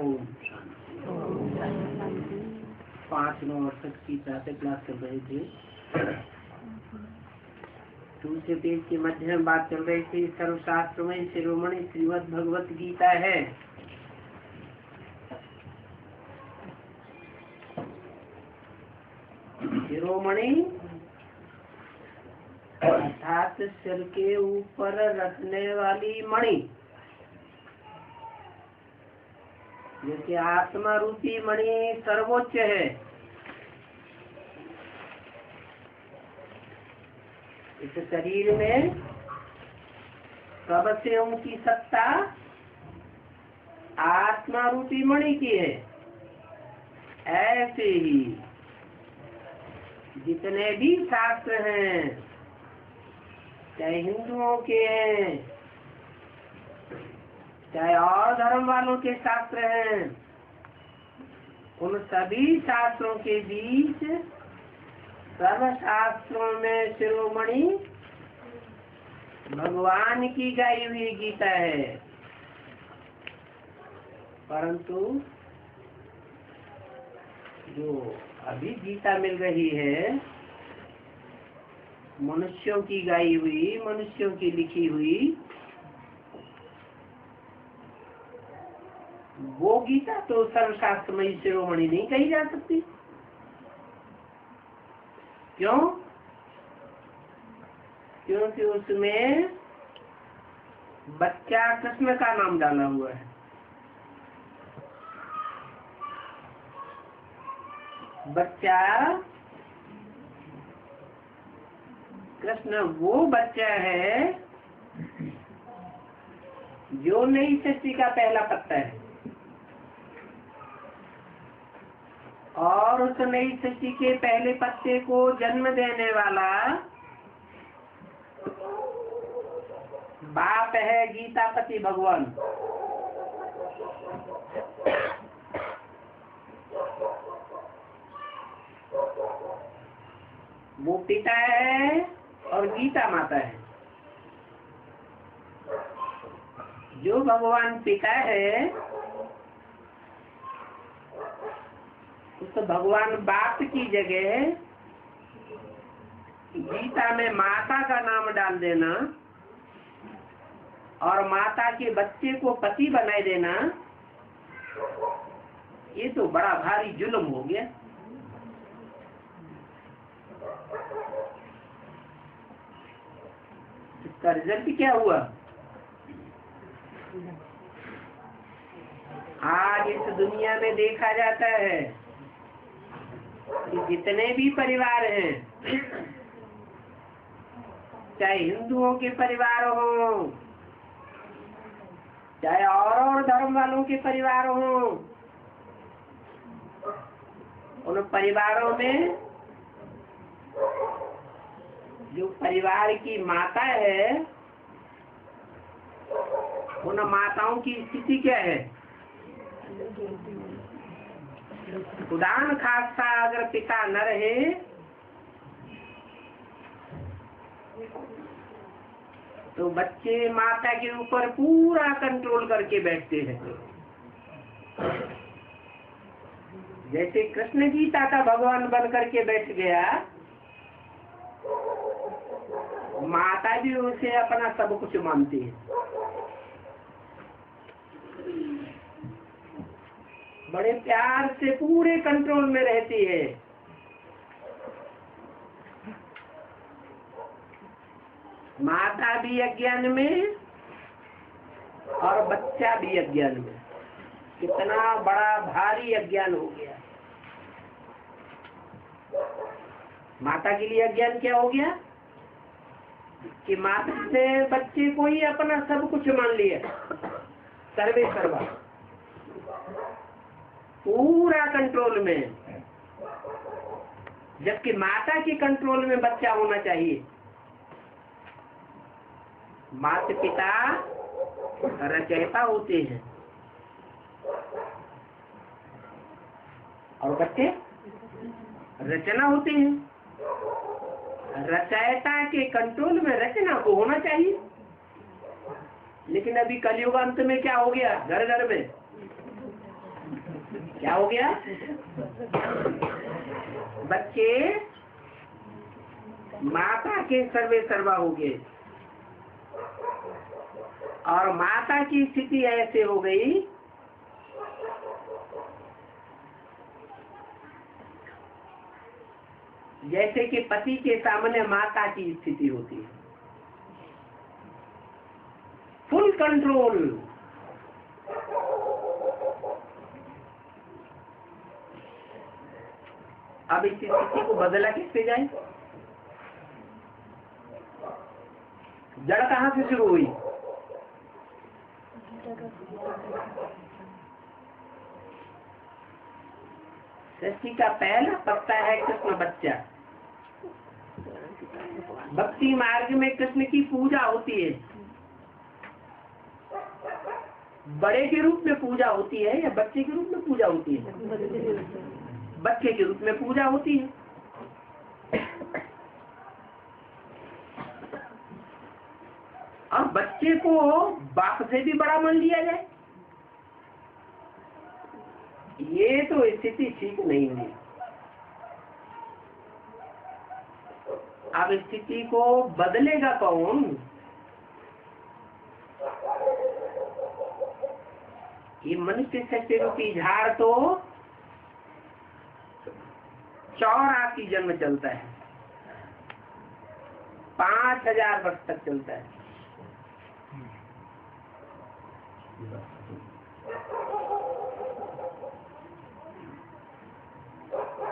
ओम शांति। 5/9/68 की चाहते क्लास कर रहे थे। दूसरे पेज के मध्य में बात चल रही थी। सर्वशास्त्र में शिरोमणि श्रीमद् भगवत गीता है। शिरोमणि अर्थात सिर के ऊपर रखने वाली मणि, जैसे आत्मा रूपी मणि सर्वोच्च है, इस शरीर में सबसे ऊंची सत्ता आत्मा रूपी मणि की है। ऐसे ही जितने भी शास्त्र हैं, चाहे हिंदुओं के हैं चाहे और धर्म वालों के शास्त्र हैं, उन सभी शास्त्रों के बीच सर्व शास्त्रों में शिरोमणि भगवान की गाई हुई गीता है। परंतु जो अभी गीता मिल रही है, मनुष्यों की गाई हुई, मनुष्यों की लिखी हुई, वो गीता तो सर्वशास्त्र में शिरोमणि नहीं कही जा सकती। क्यों? क्योंकि उसमें बच्चा कृष्ण का नाम डाला हुआ है। बच्चा कृष्ण वो बच्चा है जो नई सृष्टि का पहला पत्ता है, और उस नई सृष्टि के पहले पत्ते को जन्म देने वाला बाप है गीतापति भगवान। वो पिता है और गीता माता है। जो भगवान पिता है, उस भगवान बाप की जगह गीता में माता का नाम डाल देना और माता के बच्चे को पति बनाए देना, ये तो बड़ा भारी जुल्म हो गया। इसका रिजल्ट क्या हुआ? आज इस दुनिया में देखा जाता है कि जितने भी परिवार हैं, चाहे हिंदुओं के परिवार हो, चाहे और धर्म वालों के परिवार हो, उन परिवारों में जो परिवार की माता है, उन माताओं की स्थिति क्या है? खुदान खासा अगर पिता न रहे तो बच्चे माता के ऊपर पूरा कंट्रोल करके बैठते हैं। जैसे कृष्ण गीता का भगवान बन करके बैठ गया, माता भी उसे अपना सब कुछ मानती है। बड़े प्यार से पूरे कंट्रोल में रहती है। माता भी अज्ञान में और बच्चा भी अज्ञान में। कितना बड़ा भारी अज्ञान हो गया। माता के लिए अज्ञान क्या हो गया कि माता से बच्चे को ही अपना सब कुछ मान लिया, सर्वे सर्वा, पूरा कंट्रोल में। जबकि माता के कंट्रोल में बच्चा होना चाहिए। माता पिता रचयिता होते हैं और बच्चे रचना होते हैं। रचयिता के कंट्रोल में रचना को होना चाहिए। लेकिन अभी कलयुग अंत में क्या हो गया? घर घर में क्या हो गया? बच्चे माता के सर्वे सर्वा हो गए और माता की स्थिति ऐसे हो गई जैसे कि पति के सामने माता की स्थिति होती है। Full control. अब इस स्थिति को बदला किससे जाए? जड़ कहाँ से शुरू हुई? सृष्टि का पहला पत्ता है कृष्ण बच्चा। भक्ति मार्ग में कृष्ण की पूजा होती है। बड़े के रूप में पूजा होती है या बच्चे के रूप में पूजा होती है? बच्चे के रूप में पूजा होती है। और बच्चे को बाप से भी बड़ा मान लिया जाए, ये तो स्थिति ठीक नहीं हुई। अब स्थिति को बदलेगा कौन? ये मनुष्य सत्य रूपी झाड़ तो 84 जन्म चलता है, 5000 वर्ष तक चलता है।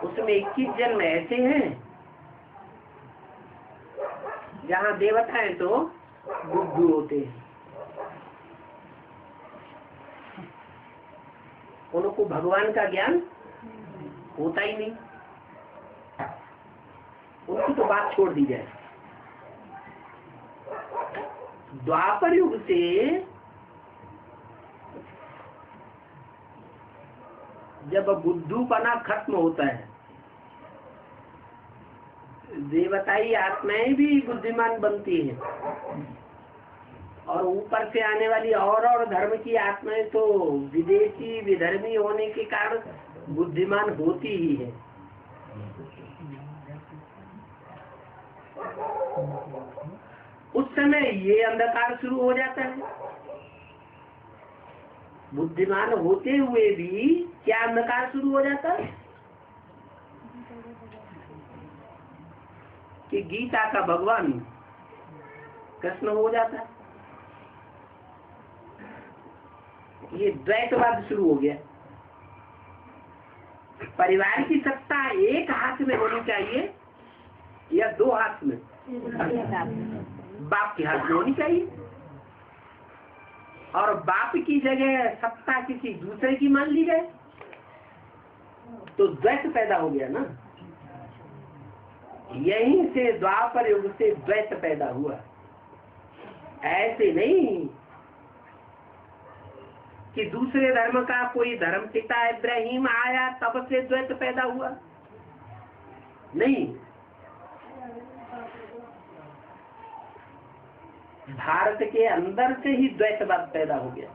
उसमें 21 जन्म ऐसे हैं जहाँ देवताएं तो बुद्धू होते हैं, उनको भगवान का ज्ञान होता ही नहीं, उनकी तो बात छोड़ दी जाए। द्वापर युग से जब बुद्धूपना खत्म होता है, देवताई आत्माएं भी बुद्धिमान बनती हैं और ऊपर से आने वाली और धर्म की आत्माएं तो विदेशी विधर्मी होने के कारण बुद्धिमान होती ही है। उस समय ये अंधकार शुरू हो जाता है। बुद्धिमान होते हुए भी क्या अंधकार शुरू हो जाता है कि गीता का भगवान कृष्ण हो जाता है। ये द्वैतवाद शुरू हो गया। परिवार की सत्ता एक हाथ में होनी चाहिए या 2 हाथ में? बाप के हाथ में होनी चाहिए और बाप की जगह सत्ता किसी दूसरे की मान ली जाए तो द्वैत पैदा हो गया ना। यहीं से द्वापर युग से द्वैत पैदा हुआ। ऐसे नहीं कि दूसरे धर्म का कोई धर्म पिता इब्राहिम आया तब से द्वैत पैदा हुआ, नहीं। भारत के अंदर से ही द्वैतवाद पैदा हो गया।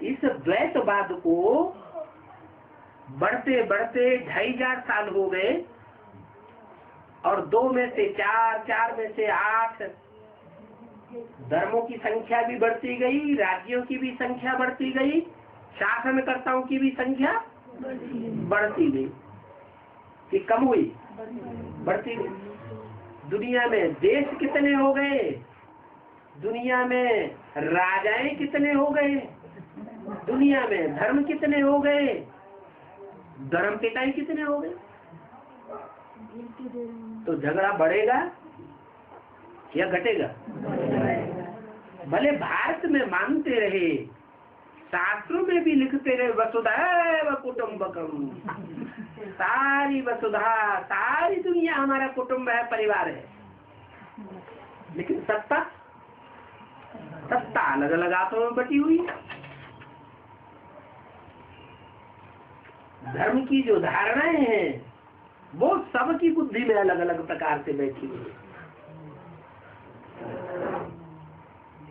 इस द्वैतवाद को बढ़ते बढ़ते 2500 साल हो गए और 2 में से 4, 4 में से 8 धर्मों की संख्या भी बढ़ती गई, राज्यों की भी संख्या बढ़ती गई, शासनकर्ताओं की भी संख्या बढ़ती गई कि कम हुई? बढ़ती गई। दुनिया में देश कितने हो गए? दुनिया में राजाएं कितने हो गए? दुनिया में धर्म कितने हो गए? धर्म पिताएं कितने हो गए? तो झगड़ा बढ़ेगा या घटेगा? भले भारत में मानते रहे, शास्त्रों में भी लिखते रहे वसुधैव कुटुंबकम, सारी वसुधा, सारी दुनिया हमारा कुटुंब है, परिवार है, लेकिन सत्ता अलग अलग हाथों में बटी हुई है। धर्म की जो धारणाएं हैं वो सबकी बुद्धि में अलग अलग प्रकार से बैठी हुई है।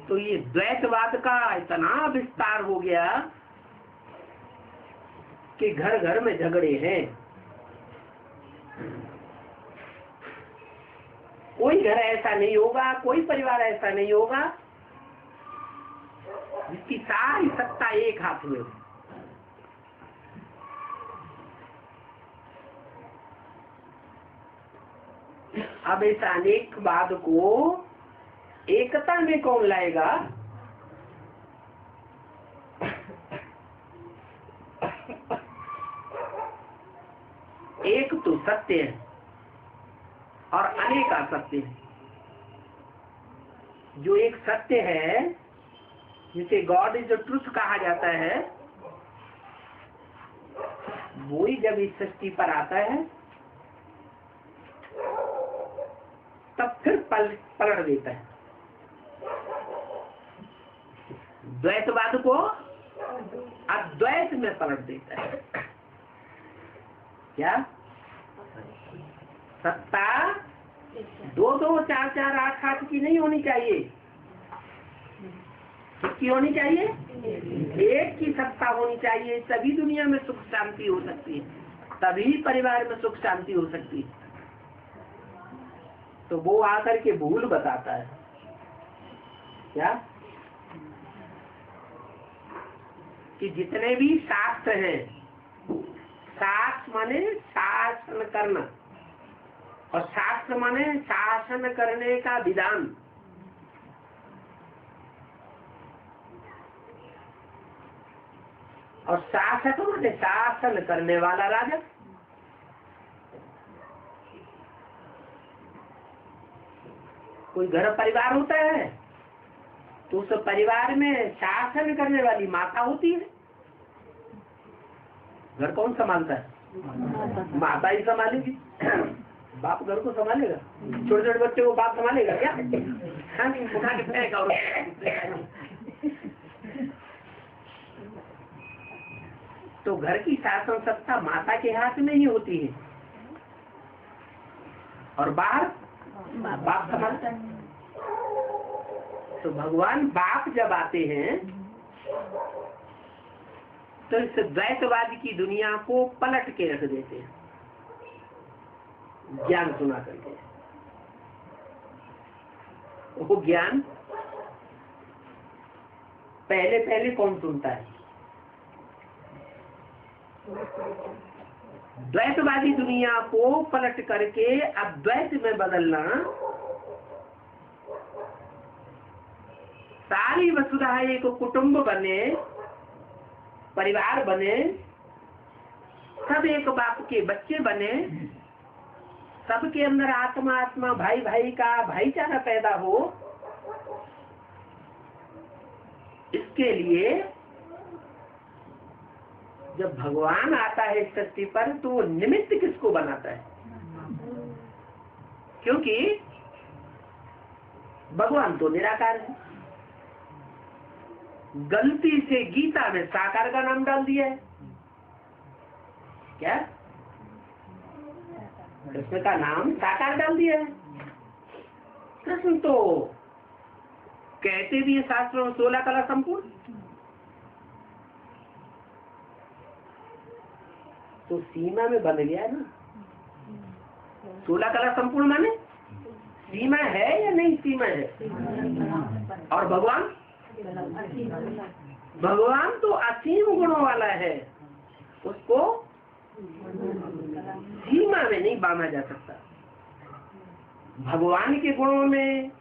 तो ये द्वैतवाद का इतना विस्तार हो गया कि घर घर में झगड़े हैं। कोई घर ऐसा नहीं होगा, कोई परिवार ऐसा नहीं होगा जिसकी सारी सत्ता एक हाथ में हो। अब इस अनेकवाद को एकता में कौन लाएगा? एक तो सत्य है और अनेक असत्य है। जो एक सत्य है, जिसे गॉड इज द ट्रुथ कहा जाता है, वो ही जब इस सृष्टि पर आता है तब फिर पलट देता है। द्वैतवाद को अद्वैत में पलट देता है। क्या सत्ता 2 2 4 4 8 8 की नहीं होनी चाहिए? किसकी होनी चाहिए? एक की सत्ता होनी चाहिए। तभी दुनिया में सुख शांति हो सकती है, तभी परिवार में सुख शांति हो सकती है। तो वो आकर के भूल बताता है। क्या कि जितने भी शास्त्र हैं, शास्त्र माने शासन करना, और शास्त्र माने शासन करने का विधान। और शासक माने शासन करने वाला राजा। कोई घर परिवार होता है तो उस परिवार में शासन करने वाली माता होती है। घर कौन संभालता है? माता ही संभालेगी। बाप घर को संभालेगा? छोटे छोटे बच्चे को बाप संभालेगा क्या? हाँ, उठा के फेंक और तो घर की शासन सत्ता माता के हाथ में ही होती है और बाहर बाप संभालता है। तो भगवान बाप जब आते हैं तो इस द्वैतवाद की दुनिया को पलट के रख देते हैं, ज्ञान सुना करके। वो ज्ञान पहले पहले कौन सुनता है? द्वैतवादी दुनिया को पलट करके अद्वैत में बदलना। सारी वसुधा एक कुटुंब बने, परिवार बने, सब एक बाप के बच्चे बने, सबके अंदर आत्मा आत्मा भाई भाई का भाईचारा पैदा हो। इसके लिए जब भगवान आता है इस सृष्टि पर तो वो निमित्त किसको बनाता है? क्योंकि भगवान तो निराकार है। गलती से गीता में साकार का नाम डाल दिया है। क्या? कृष्ण का नाम साकार डाल दिया है। कृष्ण तो कहते भी है शास्त्रों में 16 कला संपूर्ण। तो सीमा में बन गया ना। 16 कला संपूर्ण माने सीमा है या नहीं? सीमा है। और भगवान तो असीम गुणों वाला है, उसको सीमा में नहीं बांधा जा सकता। भगवान के गुणों में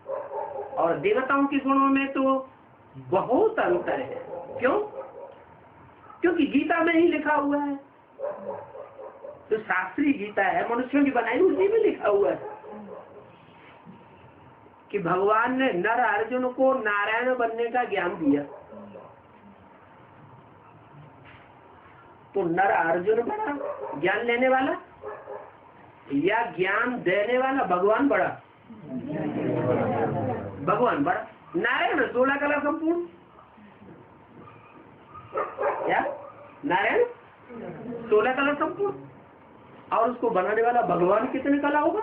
और देवताओं के गुणों में तो बहुत अंतर है। क्यों? क्योंकि गीता में ही लिखा हुआ है। तो शास्त्रीय गीता है, मनुष्यों की बनाई, उसी में लिखा हुआ है कि भगवान ने नर अर्जुन को नारायण बनने का ज्ञान दिया। तो नर अर्जुन बड़ा ज्ञान लेने वाला या ज्ञान देने वाला भगवान बड़ा? भगवान बड़ा। नारायण 16 कला संपूर्ण। क्या? नारायण 16 कला संपूर्ण। और उसको बनाने वाला भगवान कितने कला होगा?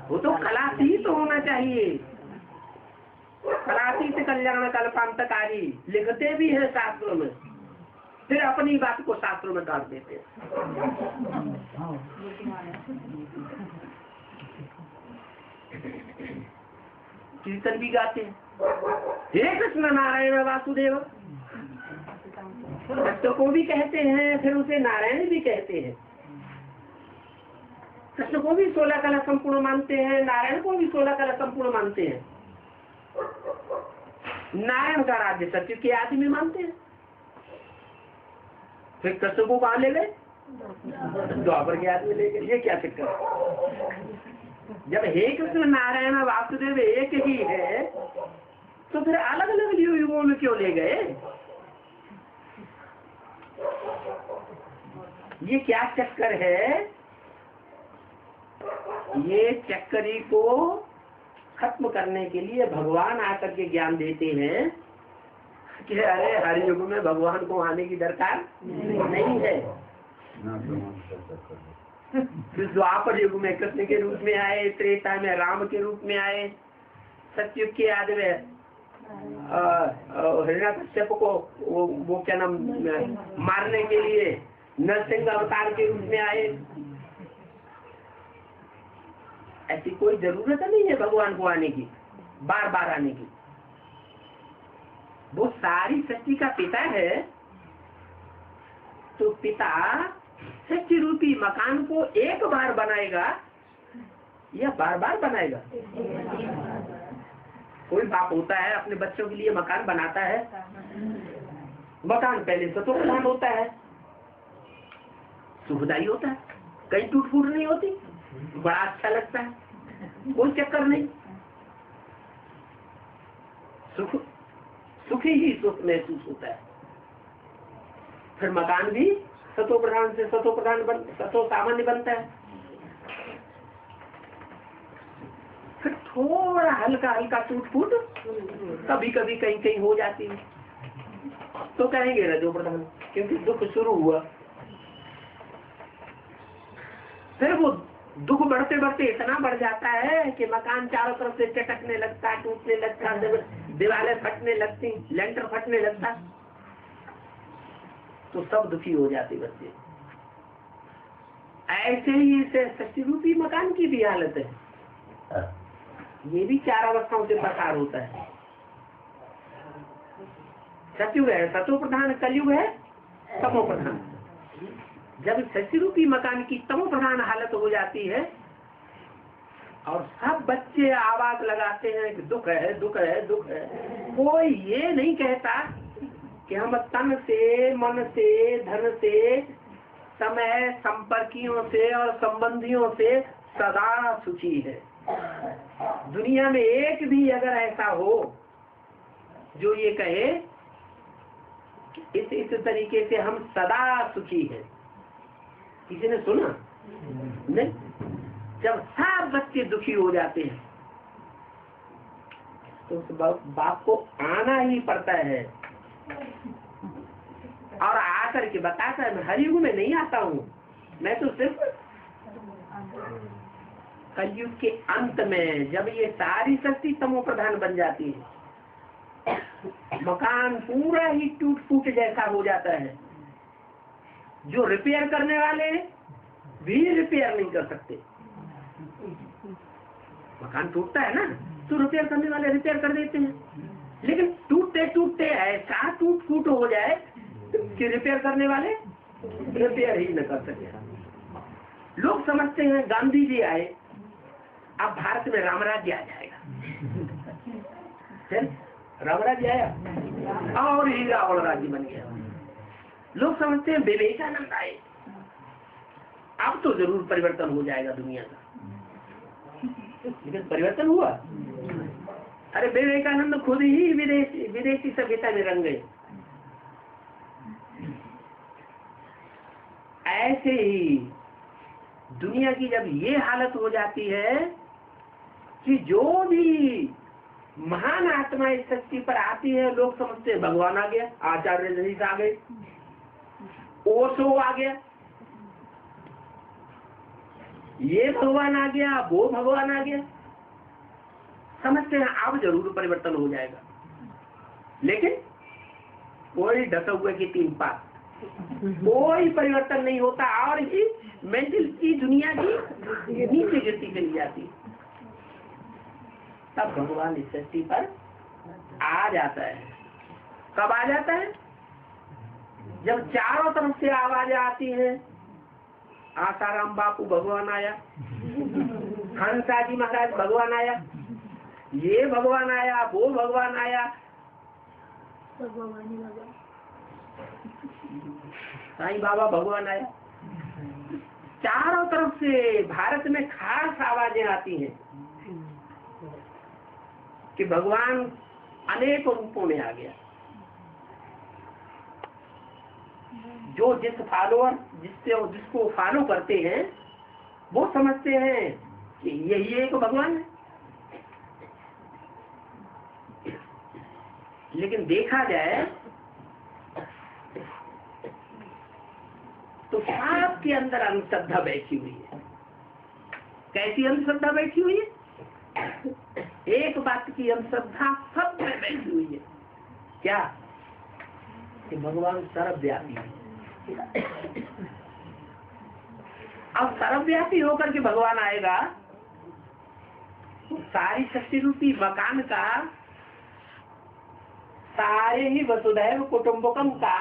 वो तो कलातीत होना चाहिए। कलातीत कल्याण कल्पांतकारी लिखते भी हैं शास्त्रों में, फिर अपनी बात को शास्त्रों में काट देते हैं। कीर्तन भी गाते हैं, हे कृष्ण नारायण वासुदेव, कृष्ण को भी कहते हैं, फिर उसे नारायण भी कहते हैं। कृष्ण को भी 16 कला संपूर्ण मानते हैं, नारायण को भी 16 कला संपूर्ण मानते हैं। नारायण का राज्य सत्य के आदमी मानते हैं, फिर कृष्ण को कहाँ ले गए? द्वापर के आदमी ले गए। ये क्या चक्कर? जब हे कृष्ण नारायण वासुदेव एक ही है तो फिर अलग अलग युगों में क्यों ले गए? ये क्या चक्कर है? ये चक्करी को खत्म करने के लिए भगवान आकर के ज्ञान देते हैं कि अरे हर युग में भगवान को आने की दरकार नहीं है। फिर द्वापर युग में कृष्ण के रूप में आए, त्रेता में राम के रूप में आए, सतयुग के आदि में हिरण्यकश्यप को वो क्या नाम मारने के लिए नरसिंह अवतार के रूप में आए। ऐसी कोई जरूरत नहीं है भगवान को आने की, बार बार आने की। वो सारी सृष्टि का पिता है, तो पिता सृष्टि रूपी मकान को एक बार बनाएगा या बार बार बनाएगा? कोई बाप होता है अपने बच्चों के लिए मकान बनाता है, मकान पहले से तो प्रधान होता है, सुखदायी होता है, कहीं टूट फूट नहीं होती, बड़ा अच्छा लगता है, कोई चक्कर नहीं, सुखी ही सुख महसूस होता है। फिर मकान भी सतो प्रधान से सतो सामान्य बनता है। फिर थोड़ा हल्का हल्का टूट फूट कभी कभी कहीं कहीं हो जाती है, तो कहेंगे रजो प्रधान, क्योंकि दुख शुरू हुआ। फिर वो दुख बढ़ते बढ़ते इतना बढ़ जाता है कि मकान चारों तरफ से चटकने लगता, टूटने लगता, दीवारें फटने लगती, लेंटर फटने लगता, तो सब दुखी हो जाते बच्चे। ऐसे ही इसे सृष्टि रूपी मकान की भी हालत है। ये भी 4 अवस्थाओं से प्रसार होता है। सतयुग है सतो प्रधान, कलयुग है तमो प्रधान। जब सृष्टि रूपी मकान की तमो प्रधान हालत हो जाती है और सब बच्चे आवाज लगाते हैं कि दुख है दुख है दुख है, कोई ये नहीं कहता कि हम तन से, मन से, धन से, समय, संपर्कियों से और संबंधियों से सदा सुखी है। दुनिया में एक भी अगर ऐसा हो जो ये कहे इस तरीके से हम सदा सुखी है, किसी ने सुना? नहीं। जब सब बच्चे दुखी हो जाते हैं तो उस बाप को आना ही पड़ता है और आकर के बताता है, मैं हर युग में नहीं आता हूँ, मैं तो सिर्फ कलयुग के अंत में, जब ये सारी शक्ति तमो प्रधान बन जाती है, मकान पूरा ही टूट फूट जैसा हो जाता है, जो रिपेयर करने वाले भी रिपेयर नहीं कर सकते। मकान टूटता है ना, तो रिपेयर करने वाले रिपेयर कर देते हैं, लेकिन टूटते टूटते ऐसा टूट फूट हो जाए कि रिपेयर करने वाले रिपेयर ही न कर सके। लोग समझते हैं गांधी जी आए, अब भारत में रामराज्य आ जाएगा। रामराज्य आया और ही रावण राज्य बन गया। लोग समझते हैं विवेकानंद आए, अब तो जरूर परिवर्तन हो जाएगा दुनिया का, लेकिन परिवर्तन हुआ? अरे विवेकानंद खुद ही विदेशी सभ्यता में रंग गए। ऐसे ही दुनिया की जब ये हालत हो जाती है कि जो भी महान आत्मा इस शक्ति पर आती है, लोग समझते हैं भगवान आ गया, आचार्य रजनीश आ गए, ओशो आ गया, ये भगवान आ गया, वो भगवान आ गया, समझते हैं अब जरूर परिवर्तन हो जाएगा, लेकिन कोई ढका हुए की 3 पात, कोई परिवर्तन नहीं होता और ही मेंटल की दुनिया की नीचे गिरती चली जाती। तब भगवान इस सृष्टि पर आ जाता है। कब आ जाता है? जब चारों तरफ से आवाजें आती हैं, आसाराम बापू भगवान आया, हंसाजी महाराज भगवान आया, ये भगवान आया, वो भगवान आया, साईं बाबा भगवान आया। चारों तरफ से भारत में खास आवाजें आती हैं कि भगवान अनेक रूपों में आ गया। जो जिसको फॉलो करते हैं वो समझते हैं कि यही एक भगवान है, लेकिन देखा जाए तो सबके अंदर अंधश्रद्धा बैठी हुई है। कैसी अंधश्रद्धा बैठी हुई है? एक बात की अंधश्रद्धा सब में बैठी हुई है। क्या? कि भगवान सर्वव्यापी है। अब सर्वव्यापी होकर के भगवान आएगा तो सारी सृष्टि रूपी मकान का, सारे ही वसुधैव कुटुंबकम का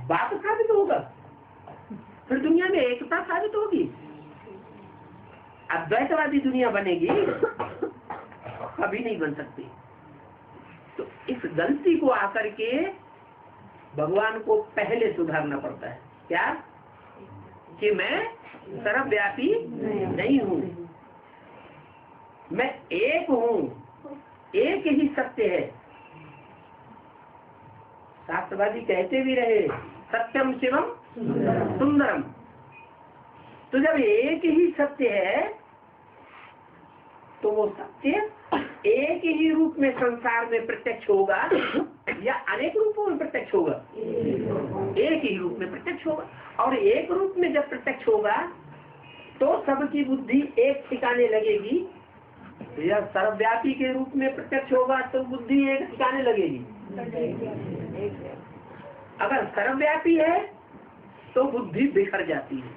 बात साबित होगा, फिर दुनिया में एकता साबित होगी, अद्वैतवादी दुनिया बनेगी? कभी नहीं बन सकती। तो इस गलती को आकर के भगवान को पहले सुधारना पड़ता है। क्या? कि मैं सर्वव्यापी नहीं हूँ, मैं एक हूँ, एक ही सत्य है। शास्त्रवादी कहते भी रहे सत्यम शिवम सुंदरम। तो जब एक ही सत्य है तो वो सत्य एक ही रूप में संसार में प्रत्यक्ष होगा या अनेक रूपों में प्रत्यक्ष होगा? एक ही रूप में प्रत्यक्ष होगा। और एक रूप में जब प्रत्यक्ष होगा तो सबकी बुद्धि एक ठिकाने लगेगी, या सर्वव्यापी के रूप में प्रत्यक्ष होगा तो बुद्धि एक ठिकाने लगेगी। अगर सर्वव्यापी है तो बुद्धि बिखर जाती है।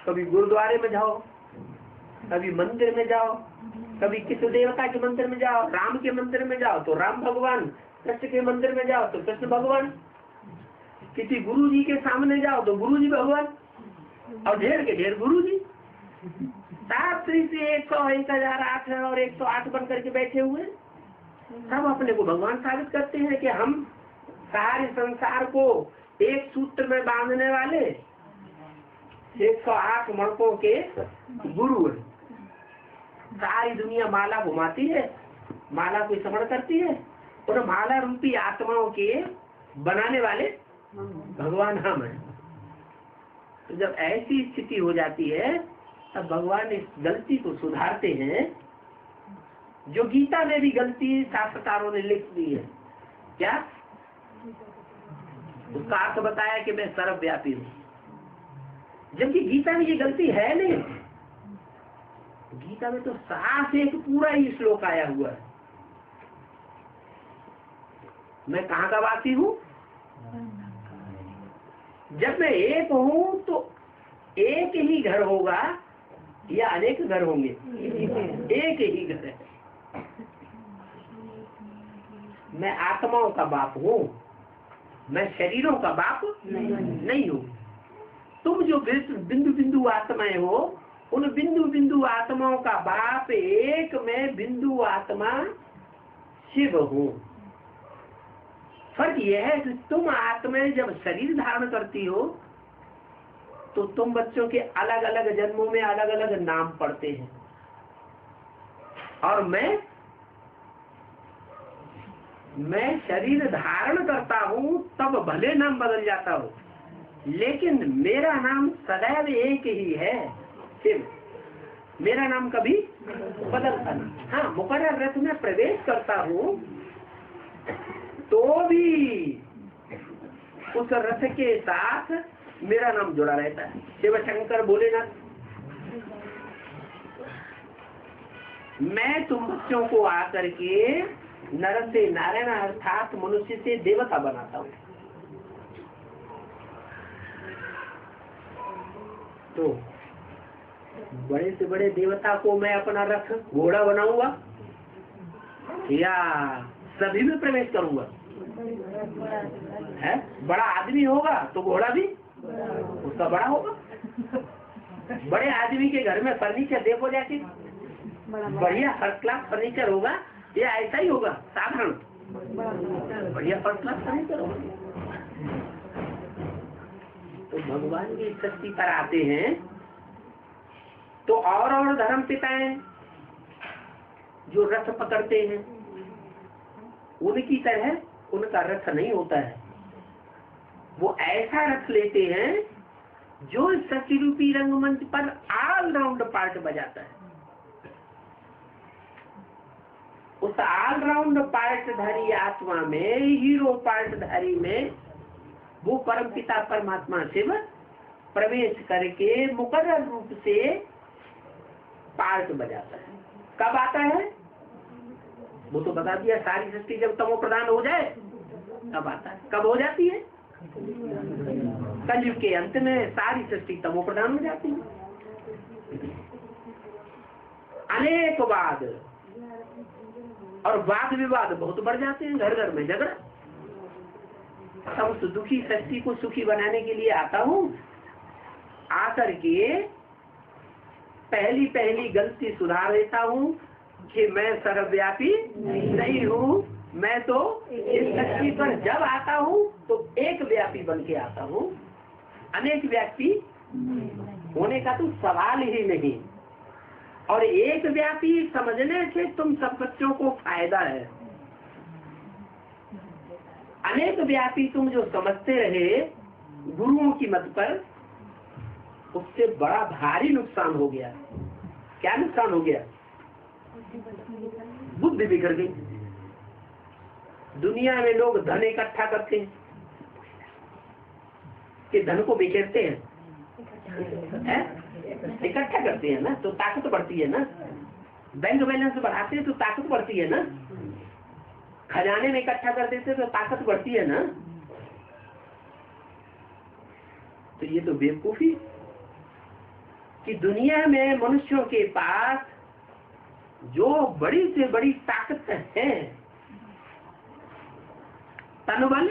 कभी गुरुद्वारे में जाओ, कभी मंदिर में जाओ, कभी किसी देवता के मंदिर में जाओ, राम के मंदिर में जाओ तो राम भगवान, कृष्ण के मंदिर में जाओ तो कृष्ण भगवान, किसी गुरु जी के सामने जाओ तो गुरु जी भगवान, और ढेर के ढेर गुरु जी। 7 से 100, 1008 है और 108 बन करके बैठे हुए, सब अपने को भगवान साबित करते हैं कि हम सारे संसार को एक सूत्र में बांधने वाले 108 मणकों के गुरु है। सारी दुनिया माला घुमाती है, माला को स्मरण करती है, और माला रूपी आत्माओं के बनाने वाले भगवान हम हैं। तो जब ऐसी स्थिति हो जाती है तब भगवान इस गलती को सुधारते हैं, जो गीता में भी गलती शास्त्रकारों ने लिख दी है। क्या? उसका अर्थ बताया कि मैं सर्वव्यापी हूँ, जबकि गीता में ये गलती है नहीं। गीता में तो साफ एक पूरा ही श्लोक आया हुआ है, मैं कहाँ का वासी हूँ? जब मैं एक हूँ तो एक ही घर होगा या अनेक घर होंगे? एक ही घर है। मैं आत्माओं का बाप हूँ, मैं शरीरों का बाप नहीं हूँ। तुम जो बिंदु बिंदु आत्माएं हो, उन बिंदु बिंदु आत्माओं का बाप एक मैं बिंदु आत्मा शिव हूँ। फर्क यह है कि तुम आत्माएं जब शरीर धारण करती हो तो तुम बच्चों के अलग अलग जन्मों में अलग अलग नाम पढ़ते हैं, और मैं शरीर धारण करता हूँ तब भले नाम बदल जाता हो, लेकिन मेरा नाम सदैव एक ही है, शिव। मेरा नाम कभी बदलता नहीं। हाँ, मुकर्रर रथ में प्रवेश करता हूँ तो भी उस रथ के साथ मेरा नाम जुड़ा रहता है, शिव शंकर भोलेनाथ। मैं तुम बच्चों को आकर के नर से नारायण अर्थात मनुष्य से देवता बनाता हूँ। तो बड़े से बड़े देवता को मैं अपना रथ घोड़ा बनाऊंगा या सभी में प्रवेश करूंगा? है बड़ा आदमी होगा तो घोड़ा भी उसका बड़ा होगा। बड़े आदमी के घर में फर्नीचर देखो जाके, बढ़िया फर्स्ट क्लास फर्नीचर होगा या ऐसा ही होगा साधारण? बढ़िया फर्स्ट क्लास फर्नीचर होगा। तो भगवान की शक्ति पर आते हैं तो और धर्म पिताएं जो रथ पकड़ते हैं उनकी तरह उनका रथ नहीं होता है। वो ऐसा रथ लेते हैं जो सती रूपी रंगमंच पर ऑल राउंड पार्ट बजाता है। उस ऑल राउंड पार्टधारी आत्मा में, हीरो पार्टधारी में वो परमपिता परमात्मा शिव प्रवेश करके मुकर्रर रूप से पार्ट बजाता है। कब आता है वो तो बता दिया, सारी सृष्टि जब तमो प्रधान हो जाए तब आता है। कब हो जाती है? कलयुग के अंत में सारी सृष्टि तमो प्रधान हो जाती है। अनेक वाद और वाद विवाद बहुत बढ़ जाते हैं, घर घर में झगड़ा। तब उस दुखी सृष्टि को सुखी बनाने के लिए आता हूँ। आकर के पहली पहली गलती सुधार देता हूँ कि मैं सर्वव्यापी नहीं हूँ। मैं तो इस सृष्टि पर जब आता हूँ तो एक व्यापी बन के आता हूँ, अनेक व्यापी होने का तो सवाल ही नहीं। और एक व्यापी समझने से तुम सब बच्चों को फायदा है। अनेक व्यापी तुम जो समझते रहे गुरुओं की मत पर, उससे बड़ा भारी नुकसान हो गया। क्या नुकसान हो गया? बुद्धि बिगड़ गई। दुनिया में लोग धन इकट्ठा करते हैं कि धन को बिखेरते हैं, इकट्ठा करते हैं ना तो ताकत बढ़ती है ना। बैंक बैलेंस बढ़ाते हैं तो ताकत बढ़ती है ना। खजाने में इकट्ठा कर देते तो ताकत बढ़ती है ना। तो ये तो बेवकूफी कि दुनिया में मनुष्यों के पास जो बड़ी से बड़ी ताकत है, तनबल,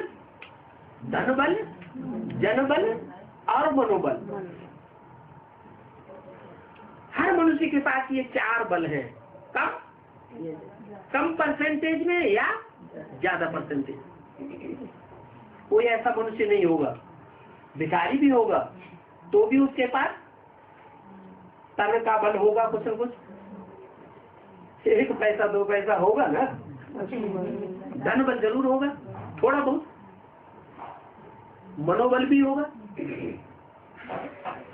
धनबल, जनबल और मनोबल, हर मनुष्य के पास ये चार बल हैं। कम परसेंटेज में या ज्यादा परसेंटेज। कोई ऐसा मनुष्य नहीं होगा, भिखारी भी होगा तो भी उसके पास तन का बल होगा, कुछ न कुछ, 1 पैसा 2 पैसा होगा ना। धन बल जरूर होगा, थोड़ा बहुत। मनोबल भी होगा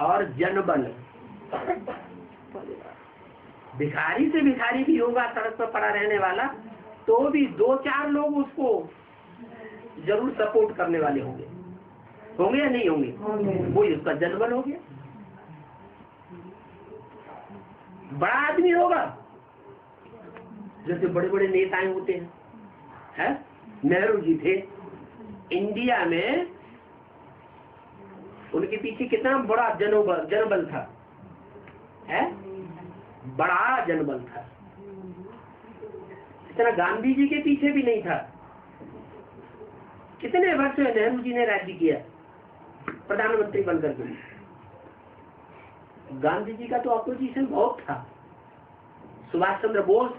और जनबल। भिखारी से भिखारी भी होगा, सड़क पर पड़ा रहने वाला, तो भी 2-4 लोग उसको जरूर सपोर्ट करने वाले होंगे। होंगे या नहीं होंगे? वही उसका जनबल हो गया। बड़ा आदमी होगा, जैसे बड़े बड़े नेताएं होते हैं। नेहरू जी थे इंडिया में, उनके पीछे कितना बड़ा जनबल था, है बड़ा जनबल था। इतना गांधी जी के पीछे भी नहीं था। कितने वर्ष नेहरू जी ने राज्य किया प्रधानमंत्री बनकर के। गांधी जी का तो अपोजिशन बहुत था। सुभाष चंद्र बोस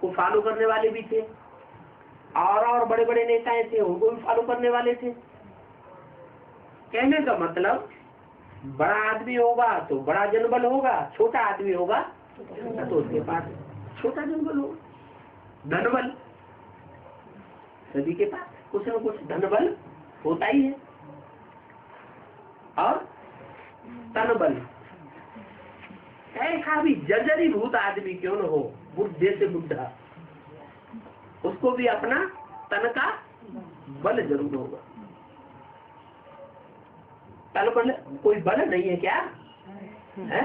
को फॉलो करने वाले भी थे और बड़े बड़े नेताएं थे, उनको भी फॉलो करने वाले थे। कहने का मतलब, बड़ा आदमी होगा तो बड़ा जनबल होगा, छोटा आदमी होगा तो उसके पास छोटा जनबल होगा। धनबल, सभी के पास कुछ न कुछ धनबल होता ही है। और तनबल, ऐसा भी जर्जरी भूत आदमी क्यों न हो, बुढ़े से बुढ़ा, उसको भी अपना तन का बल जरूर होगा। तन बल कोई बल नहीं है क्या? है?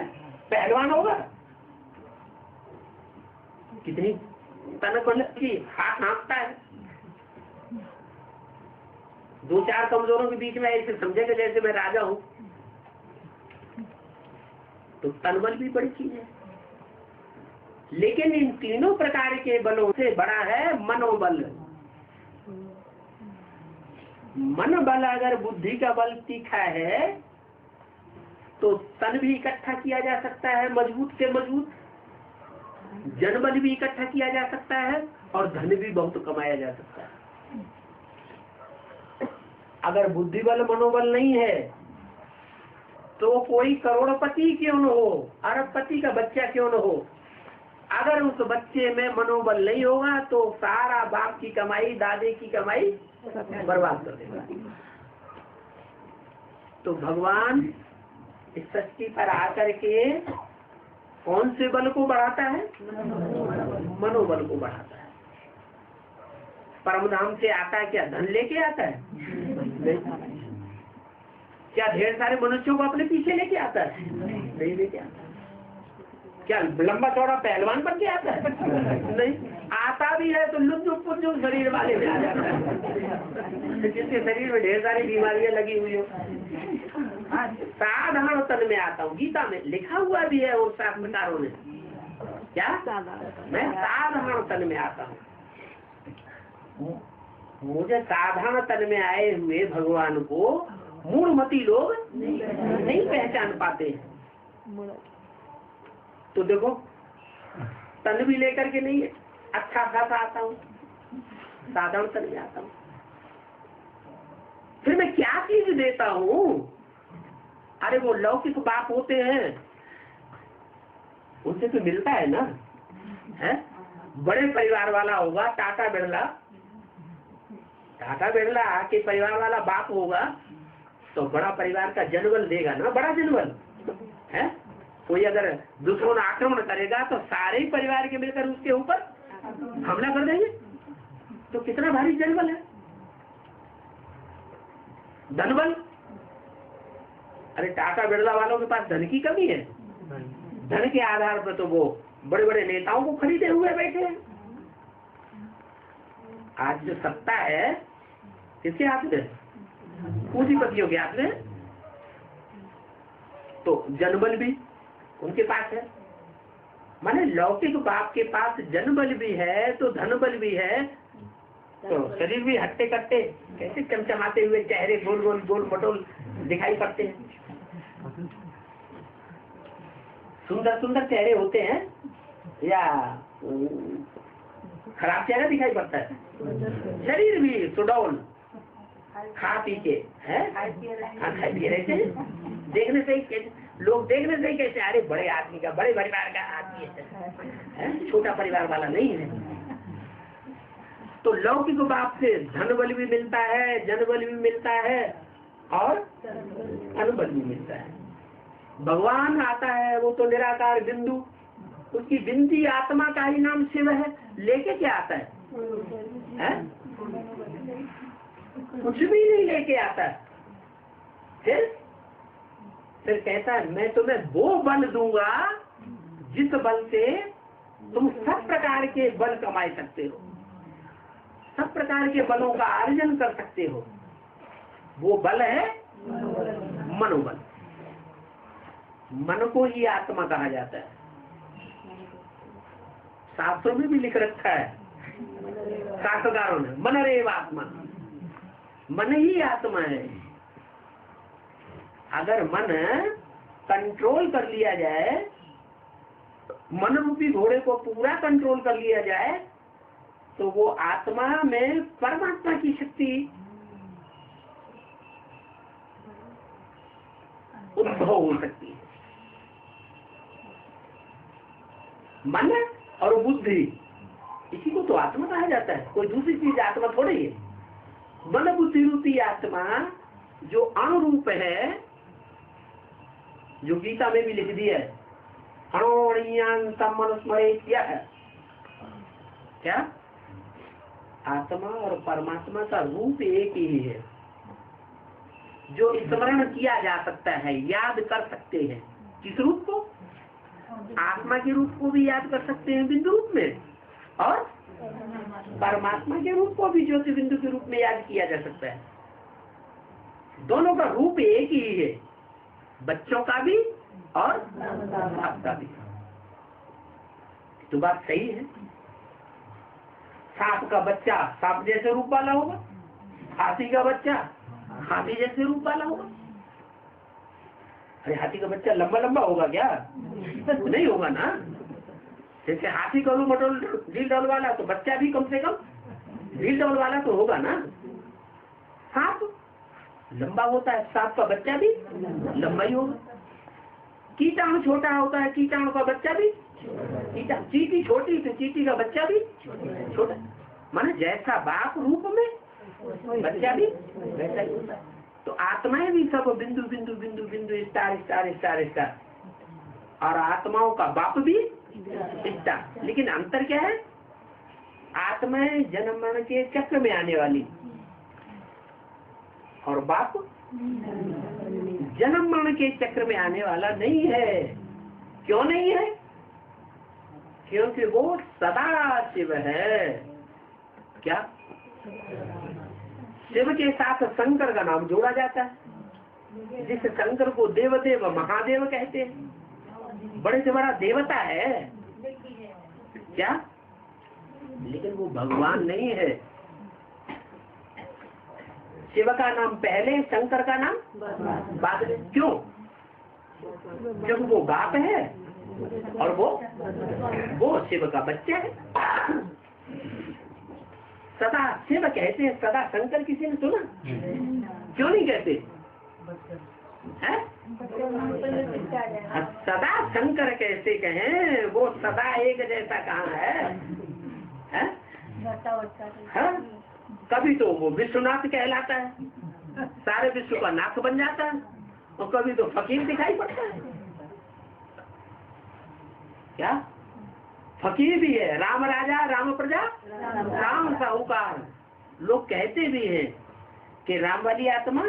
पहलवान होगा कितनी तन बल की हाथ हाँकता है। दो चार कमजोरों के बीच में ऐसे समझेगा जैसे मैं राजा हूं, तो तनबल भी बड़ी चीज है। लेकिन इन तीनों प्रकार के बलों से बड़ा है मनोबल। मन बल अगर बुद्धि का बल तीखा है तो तन भी इकट्ठा किया जा सकता है, मजबूत से मजबूत जनबल भी इकट्ठा किया जा सकता है और धन भी बहुत कमाया जा सकता है। अगर बुद्धि बल मनोबल नहीं है तो कोई करोड़पति क्यों न हो, अरबपति का बच्चा क्यों न हो, अगर उस बच्चे में मनोबल नहीं होगा तो सारा बाप की कमाई दादे की कमाई बर्बाद कर देगा। तो भगवान इस सृष्टि पर आकर के कौन से बल को बढ़ाता है? मनोबल को बढ़ाता है। परमधाम से आता है क्या धन लेके आता है? नहीं। क्या ढेर सारे मनुष्यों को अपने पीछे लेके आता है? नहीं लेके आता। क्या लंबा चौड़ा पहलवान बन के आता है? नहीं। आता भी है तो लुत्फ शरीर वाले में आ जाता है, जिसके शरीर में ढेर सारी बीमारियां लगी हुई हो। साधारण तन में आता हूँ, गीता में लिखा हुआ भी है उन शास्त्रकारों ने, क्या मैं साधारण तन में आता हूँ। मुझे साधारण तन में आए हुए भगवान को मूढ़मती लोग नहीं पहचान पाते हैं। तो देखो तन भी लेकर के नहीं, अच्छा खासा आता हूँ, साधारण तन में आता हूँ। फिर मैं क्या चीज देता हूँ? अरे वो लौकिक बाप होते हैं, उनसे तो मिलता है ना, है? बड़े परिवार वाला होगा, टाटा बिरला के परिवार वाला बाप होगा तो बड़ा परिवार का जनबल देगा ना, बड़ा जनबल है। कोई अगर दुश्मन आक्रमण करेगा तो सारे ही परिवार के मिलकर उसके ऊपर हमला कर देंगे, तो कितना भारी जनबल है। धनबल, अरे टाटा बिरला वालों के पास धन की कमी है, धन के आधार पर तो वो बड़े बड़े नेताओं को खरीदे हुए बैठे हैं। आज जो सत्ता है किसके हाथ में? पूंजीपतियों के हाथ में। तो जनबल भी उनके पास है। माने लौकिक बाप के पास जनबल भी है तो धनबल भी है, तो शरीर भी हट्टे कट्टे कैसे चमचमाते हुए चेहरे गोल गोल गोल मटोल दिखाई पड़ते हैं। सुंदर सुंदर चेहरे होते हैं या खराब चेहरा दिखाई पड़ता है? शरीर भी सुडौल, खा पी के है, खाई पिए रहते हैं। देखने से ही लोग देखने से ही कैसे, अरे बड़े आदमी का, बड़े परिवार का आदमी है, छोटा परिवार वाला नहीं है। तो लौकिक बाप से धनबल भी मिलता है, जनबल भी मिलता है और अनुबल भी मिलता है। भगवान आता है वो तो निराकार बिंदु, उसकी बिंदी आत्मा का ही नाम शिव है। लेके क्या आता है? कुछ भी नहीं लेके आता है। फिर कहता है मैं तुम्हें वो बल दूंगा जिस बल से तुम सब प्रकार के बल कमा सकते हो, सब प्रकार के बलों का अर्जन कर सकते हो। वो बल है मनोबल। मन को ही आत्मा कहा जाता है। शास्त्रों में भी लिख रखा है शास्त्रकारों ने, मनरेव आत्मा, मन ही आत्मा है। अगर मन कंट्रोल कर लिया जाए, मन रूपी घोड़े को पूरा कंट्रोल कर लिया जाए, तो वो आत्मा में परमात्मा की शक्ति उद्भव हो सकती है। मन और बुद्धि, इसी को तो आत्मा कहा जाता है, कोई दूसरी चीज आत्मा थोड़ी है। मन बुद्धि रूपी आत्मा जो अणुरूप है, जो गीता में भी लिख दिया है, अणोणीयांतम मनुस्मरे क्या है? क्या आत्मा और परमात्मा का रूप एक ही है, जो स्मरण किया जा सकता है, याद कर सकते हैं। किस रूप को? आत्मा के रूप को भी याद कर सकते हैं बिंदु रूप में, और परमात्मा के रूप को भी ज्योति बिंदु के रूप में याद किया जा सकता है। दोनों का रूप एक ही है, बच्चों का भी और बाप का भी। तो बात सही है। सांप का बच्चा सांप जैसे रूप वाला होगा, हाथी का बच्चा हाथी जैसे रूप वाला होगा। अरे हाथी का बच्चा लंबा लंबा होगा क्या? नहीं होगा ना। जैसे हाथी का रूप ढील डोल वाला, तो बच्चा भी कम से कम ढील डोल वाला तो होगा ना। सांप लंबा होता है, सांप का बच्चा भी लंबा ही होगा। कीटाणु छोटा होता है, कीटाणु का बच्चा भी चींटी छोटी तो चींटी का बच्चा भी छोटा। माने जैसा बाप रूप में बच्चा भी वैसा ही होता है। तो आत्माएं भी सब बिंदु बिंदु बिंदु बिंदु स्टार स्टार स्टार स्टार, और आत्माओं का बाप भी स्टार। लेकिन अंतर क्या है? आत्माएं जन्म मरण के चक्र में आने वाली, और बाप जन्म मरण के चक्र में आने वाला नहीं है। क्यों नहीं है? क्योंकि वो सदा शिव है। क्या? शिव के साथ शंकर का नाम जोड़ा जाता है, जिस शंकर को देवदेव महादेव कहते हैं। बड़े से बड़ा देवता है क्या? लेकिन वो भगवान नहीं है। शिव का नाम पहले, शंकर का नाम बाद में। क्यों? जब वो बाप है और वो शिव का बच्चा है। सदा शिव कहते हैं, सदा शंकर किसी ने सुना? क्यों नहीं कहते हैं? सदा शंकर कैसे कहें? वो सदा एक जैसा कहाँ है? हाँ? कभी तो वो विश्वनाथ कहलाता है, सारे विश्व का नाथ बन जाता है, और कभी तो फकीर दिखाई पड़ता है। क्या? फकीर भी है, राम राजा राम प्रजा राम साहूकार। लोग कहते भी हैं कि राम वाली आत्मा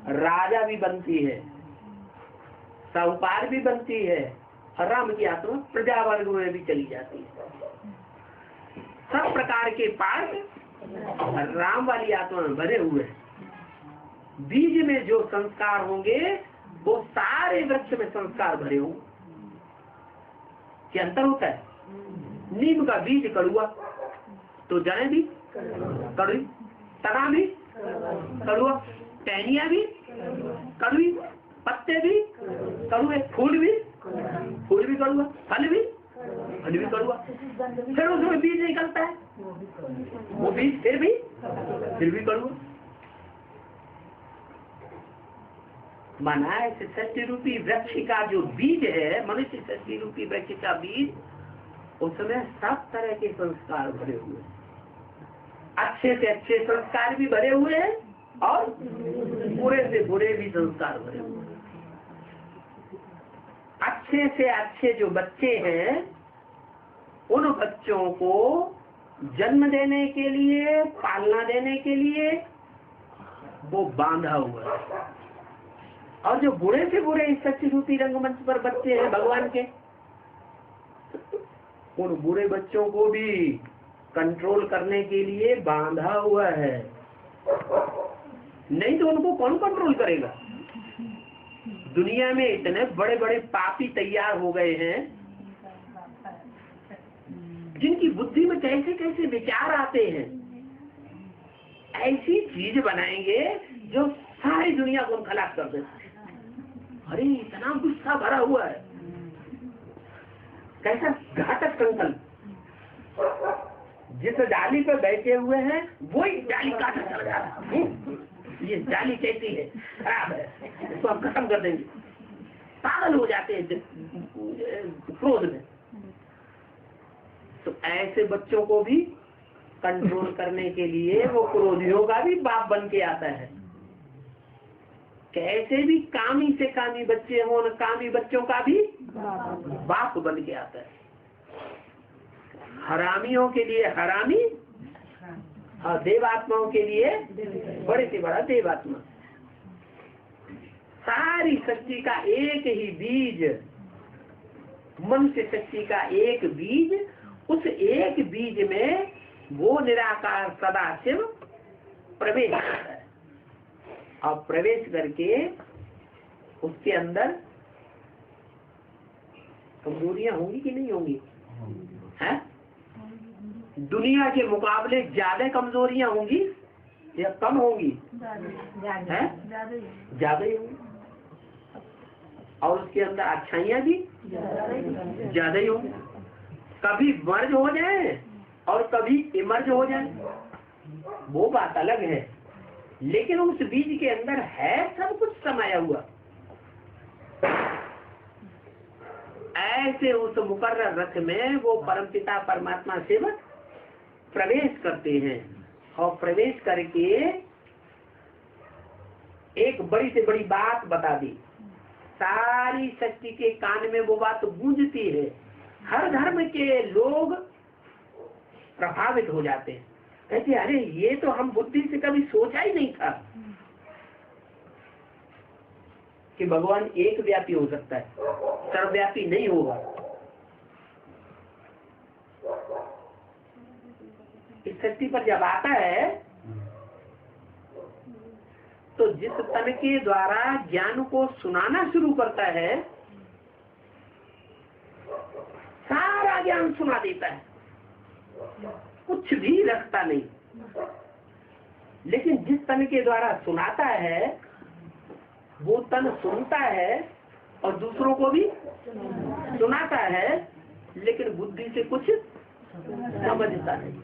राजा भी बनती है, साहूकार भी बनती है, और राम की आत्मा प्रजा वर्ग में भी चली जाती है। सब प्रकार के पार्ट राम वाली आत्मा में भरे हुए हैं। बीज में जो संस्कार होंगे वो सारे वृक्ष में संस्कार भरे होंगे। क्या अंतर होता है? नीम का बीज कड़ुआ तो जड़ें भी कड़वी, तना भी कड़ुआ, टहनियां भी कड़वी, पत्ते भी कड़ुए, फूल भी कड़ुआ, फल भी कड़ुआ। फिर उसमें बीज निकलता है, वो बीज फिर भी कड़ुआ। माना इस सत्य रूपी वृक्ष का जो बीज है, मनुष्य सत्य रूपी वृक्ष का बीज, उसमें सब तरह के संस्कार भरे हुए, अच्छे से अच्छे संस्कार भी भरे हुए हैं और बुरे से बुरे भी संस्कार भरे हुए हैं। अच्छे से अच्छे जो बच्चे हैं, उन बच्चों को जन्म देने के लिए, पालना देने के लिए वो बांधा हुआ है। और जो बुरे से बुरे इस सच्ची रूपी रंगमंच पर बच्चे हैं भगवान के, उन बुरे बच्चों को भी कंट्रोल करने के लिए बांधा हुआ है। नहीं तो उनको कौन कंट्रोल करेगा? दुनिया में इतने बड़े बड़े पापी तैयार हो गए हैं, जिनकी बुद्धि में कैसे कैसे विचार आते हैं। ऐसी चीज बनाएंगे जो सारी दुनिया को खलास कर देते। अरे इतना गुस्सा भरा हुआ है, कैसा घातक संकल्प। जिस डाली पे बैठे हुए हैं वही डाली काटा चल जा रहा है। ये डाली कैसी है, खराब है, इसको हम खत्म कर देंगे। पागल हो जाते हैं क्रोध में। तो ऐसे बच्चों को भी कंट्रोल करने के लिए वो क्रोधियों का भी बाप बन के आता है। कैसे भी कामी से कामी बच्चे हों, न कामी बच्चों का भी बाप बन के आता है। हरामियों के लिए हरामी और देवात्माओं के लिए बड़े से बड़ा देवात्मा। सारी शक्ति का एक ही बीज, मनुष्य शक्ति का एक बीज उस एक बीज में वो निराकार सदाशिव प्रवेश करता है और प्रवेश करके उसके अंदर कमजोरियां होंगी कि नहीं होंगी? हैं? दुनिया के मुकाबले ज्यादा कमजोरियां होंगी या कम होंगी? हैं? ज्यादा ही होंगी। और उसके अंदर अच्छाइयां भी ज्यादा ही होंगी। कभी मर्ज हो जाए और कभी इमर्ज हो जाए, वो बात अलग है, लेकिन उस बीज के अंदर है सब कुछ समाया हुआ। ऐसे उस मुकर्रर रथ में वो परमपिता परमात्मा सेवक प्रवेश करते हैं और प्रवेश करके एक बड़ी से बड़ी बात बता दी। सारी सृष्टि के कान में वो बात गूंजती है। हर धर्म के लोग प्रभावित हो जाते हैं, कहते अरे ये तो हम बुद्धि से कभी सोचा ही नहीं था कि भगवान एक व्यापी हो सकता है, सर्वव्यापी नहीं होगा। इस सृष्टि पर जब आता है तो जिस तन के द्वारा ज्ञान को सुनाना शुरू करता है, सारा ज्ञान सुना देता है, कुछ भी रखता नहीं। लेकिन जिस तन के द्वारा सुनाता है वो तन सुनता है और दूसरों को भी सुनाता है, लेकिन बुद्धि से कुछ समझता नहीं।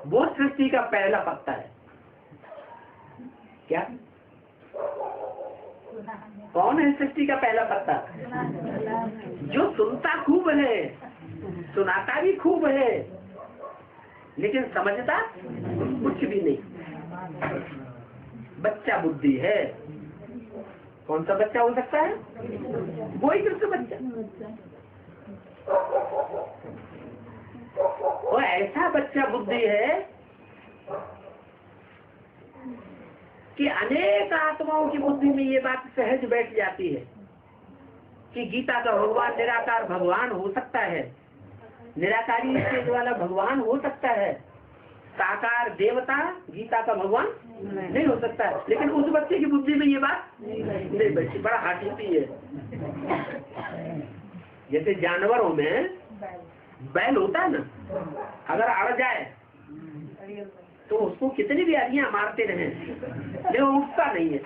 वो सृष्टि का पहला पत्ता है। क्या? कौन है सृष्टि का पहला पत्ता? जो सुनता खूब है, सुनाता भी खूब है, लेकिन समझता कुछ भी नहीं। बच्चा बुद्धि है। कौन सा बच्चा हो सकता है? वही कृष्ण बच्चा। वो ऐसा बच्चा बुद्धि है कि अनेक आत्माओं की बुद्धि में ये बात सहज बैठ जाती है कि गीता का भगवान निराकार भगवान हो सकता है, निराकारी स्टेज वाला भगवान हो सकता है, साकार देवता गीता का भगवान नहीं हो सकता है। लेकिन उस बच्चे की बुद्धि में ये बात नहीं बैठी। बड़ा हाथी है। जैसे जानवरों में बैल होता है ना, अगर अड़ जाए तो उसको कितनी भी अड़ियां मारते रहे लेकिन वो उठता नहीं है।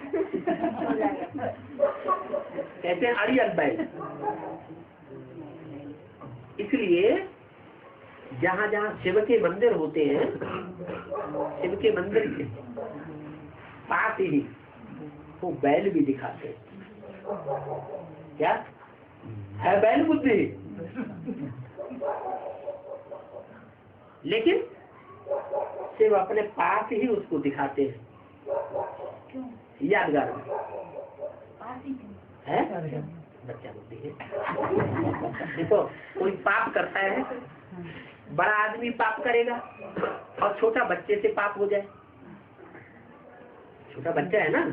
कहते हैं अड़ियल बैल। इसलिए जहाँ जहाँ शिव के मंदिर होते हैं, शिव के मंदिर के पास ही वो बैल भी दिखाते हैं। क्या है? बैल बुद्धि। लेकिन शिव अपने पास ही उसको दिखाते हैं, यादगार में है। बच्चा बुद्धि है। देखो कोई पाप करता है, बड़ा आदमी पाप करेगा और छोटा बच्चे से पाप हो जाए। छोटा बच्चा है ना,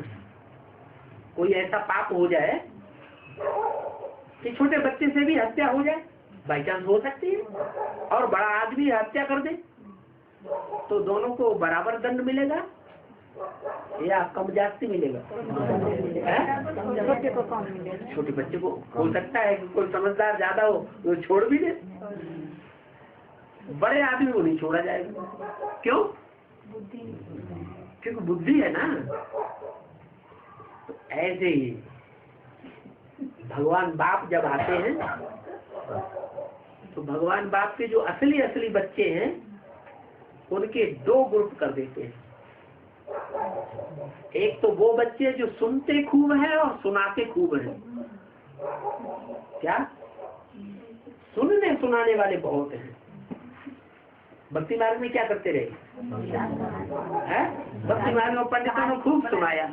कोई ऐसा पाप हो जाए कि छोटे बच्चे से भी हत्या हो जाए, बाई चांस हो सकती है, और बड़ा आदमी हत्या कर दे, तो दोनों को बराबर दंड मिलेगा या कम जास्ती मिलेगा? छोटे बच्चे को हो सकता है कि कोई समझदार ज्यादा हो तो छोड़ भी दे, बड़े आदमी को नहीं छोड़ा जाएगा। क्यों? क्योंकि बुद्धि है ना। तो ऐसे ही भगवान बाप जब आते हैं तो भगवान बाप के जो असली असली बच्चे हैं उनके दो ग्रुप कर देते हैं। एक तो वो बच्चे जो सुनते खूब हैं और सुनाते खूब हैं। क्या? सुनने सुनाने वाले बहुत हैं। भक्ति मार्ग में क्या करते रहे? भक्ति मार्ग में पंडितों ने खूब सुनाया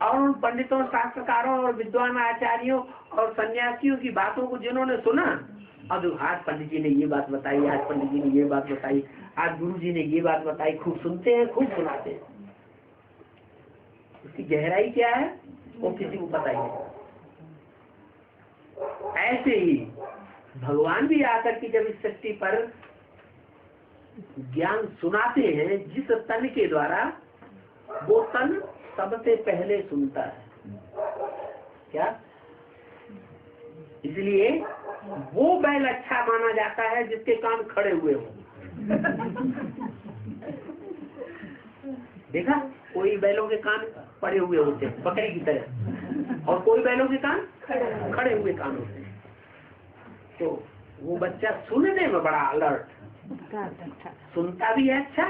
और उन पंडितों, शास्त्रकारों और विद्वान आचार्यों और सन्यासियों की बातों को जिन्होंने सुना, अब आज पंडित जी ने ये बात बताई, आज पंडित जी ने ये बात बताई, आज गुरु जी ने ये बात बताई, खूब सुनते हैं, खूब सुनाते हैं। उसकी गहराई क्या है वो किसी को पता ही नहीं। ऐसे ही भगवान भी आकर के जब इस सृष्टि पर ज्ञान सुनाते हैं, जिस तन के द्वारा, वो तन सबसे पहले सुनता है। क्या? इसलिए वो बैल अच्छा माना जाता है जिसके कान खड़े हुए हो। देखा, कोई बैलों के कान पड़े हुए होते हैं बकरी की तरह, और कोई बैलों के कान खड़े हुए कान होते हैं। तो वो बच्चा सुनने में बड़ा अलर्ट, सुनता भी है अच्छा,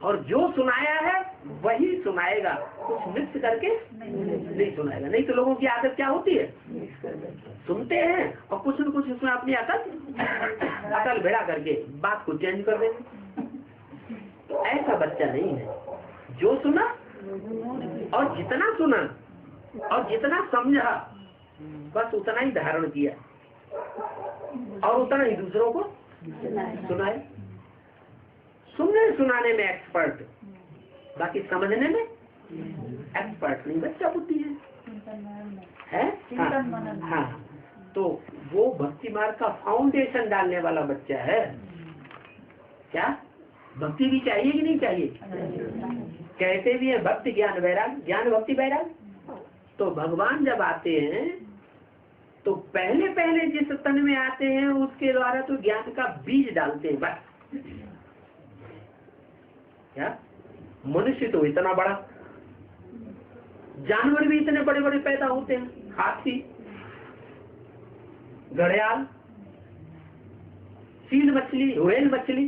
और जो सुनाया है वही सुनाएगा, कुछ मिक्स करके नहीं सुनाएगा। नहीं तो लोगों की आदत क्या होती है, सुनते हैं और कुछ न कुछ उसमें अपनी अकल भेड़ा करके बात को चेंज कर देंगे। तो ऐसा बच्चा नहीं है, जो सुना और जितना सुना और जितना समझा बस उतना ही धारण किया और उतना ही दूसरों को सुनाए। सुनने सुनाने में एक्सपर्ट, बाकी समझने में एक्सपर्ट नहीं। बच्चा बुद्धि है? हाँ। तो वो भक्ति मार्ग का फाउंडेशन डालने वाला बच्चा है। क्या भक्ति भी चाहिए कि नहीं चाहिए? कहते भी है भक्ति ज्ञान वैराग, ज्ञान भक्ति वैराग। तो भगवान जब आते हैं तो पहले पहले जिस तन में आते हैं उसके द्वारा तो ज्ञान का बीज डालते हैं बस। क्या मनुष्य तो इतना बड़ा, जानवर भी इतने बड़े बड़े पैदा होते हैं, हाथी, घड़ियाल, सील मछली, व्हेल मछली,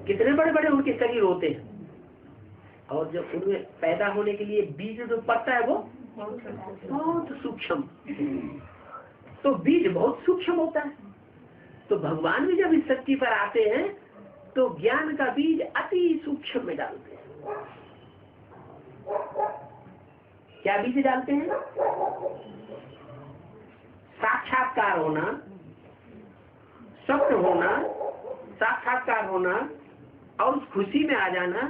कितने बड़े बड़े उनके शरीर होते हैं। और जब उनमें पैदा होने के लिए बीज जो पड़ता है वो बहुत सूक्ष्म, तो बीज बहुत सूक्ष्म होता है। तो भगवान भी जब इस सृष्टि पर आते हैं तो ज्ञान का बीज अति सूक्ष्म में डालते हैं। क्या बीज डालते हैं? साक्षात्कार होना, स्वप्न होना, साक्षात्कार होना और उस खुशी में आ जाना,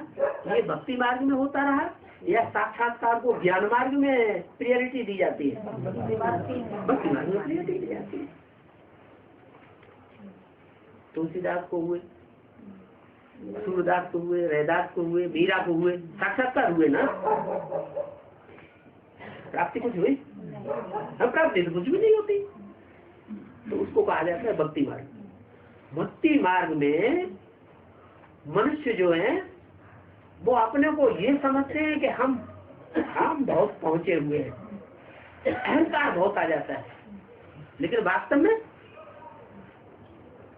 ये भक्ति मार्ग में होता रहा या साक्षात्कार को ज्ञान मार्ग में प्रियोरिटी दी जाती है? भक्ति मार्ग में प्रियोरिटी दी जाती है। तुलसीदास को हुए, सूरदास को हुए, रैदास को हुए, मीरा को हुए, साक्षात्कार हुए ना। प्राप्ति कुछ हुई? हम प्राप्ति तो कुछ भी नहीं होती। तो उसको कहा जाता है भक्ति मार्ग। भक्ति मार्ग में मनुष्य जो है वो अपने को ये समझते हैं कि हम बहुत पहुंचे हुए हैं, अहंकार बहुत आ जाता है, लेकिन वास्तव में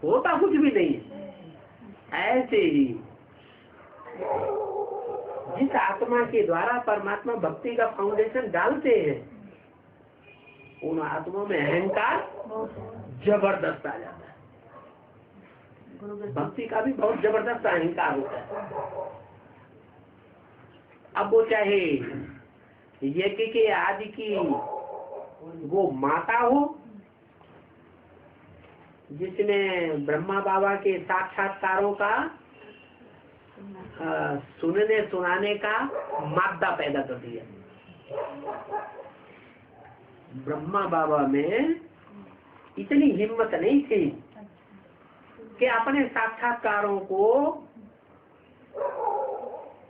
होता कुछ भी नहीं है। ऐसे ही जिस आत्मा के द्वारा परमात्मा भक्ति का फाउंडेशन डालते हैं, उन आत्माओं में अहंकार जबरदस्त आ जाता है। भक्ति का भी बहुत जबरदस्त अहंकार होता है। अब वो चाहे यज्ञ के आदि की वो माता हो, जिसने ब्रह्मा बाबा के साक्षात्कारों का सुनने सुनाने का मादा पैदा कर दिया। ब्रह्मा बाबा में इतनी हिम्मत नहीं थी कि अपने साक्षात्कारों को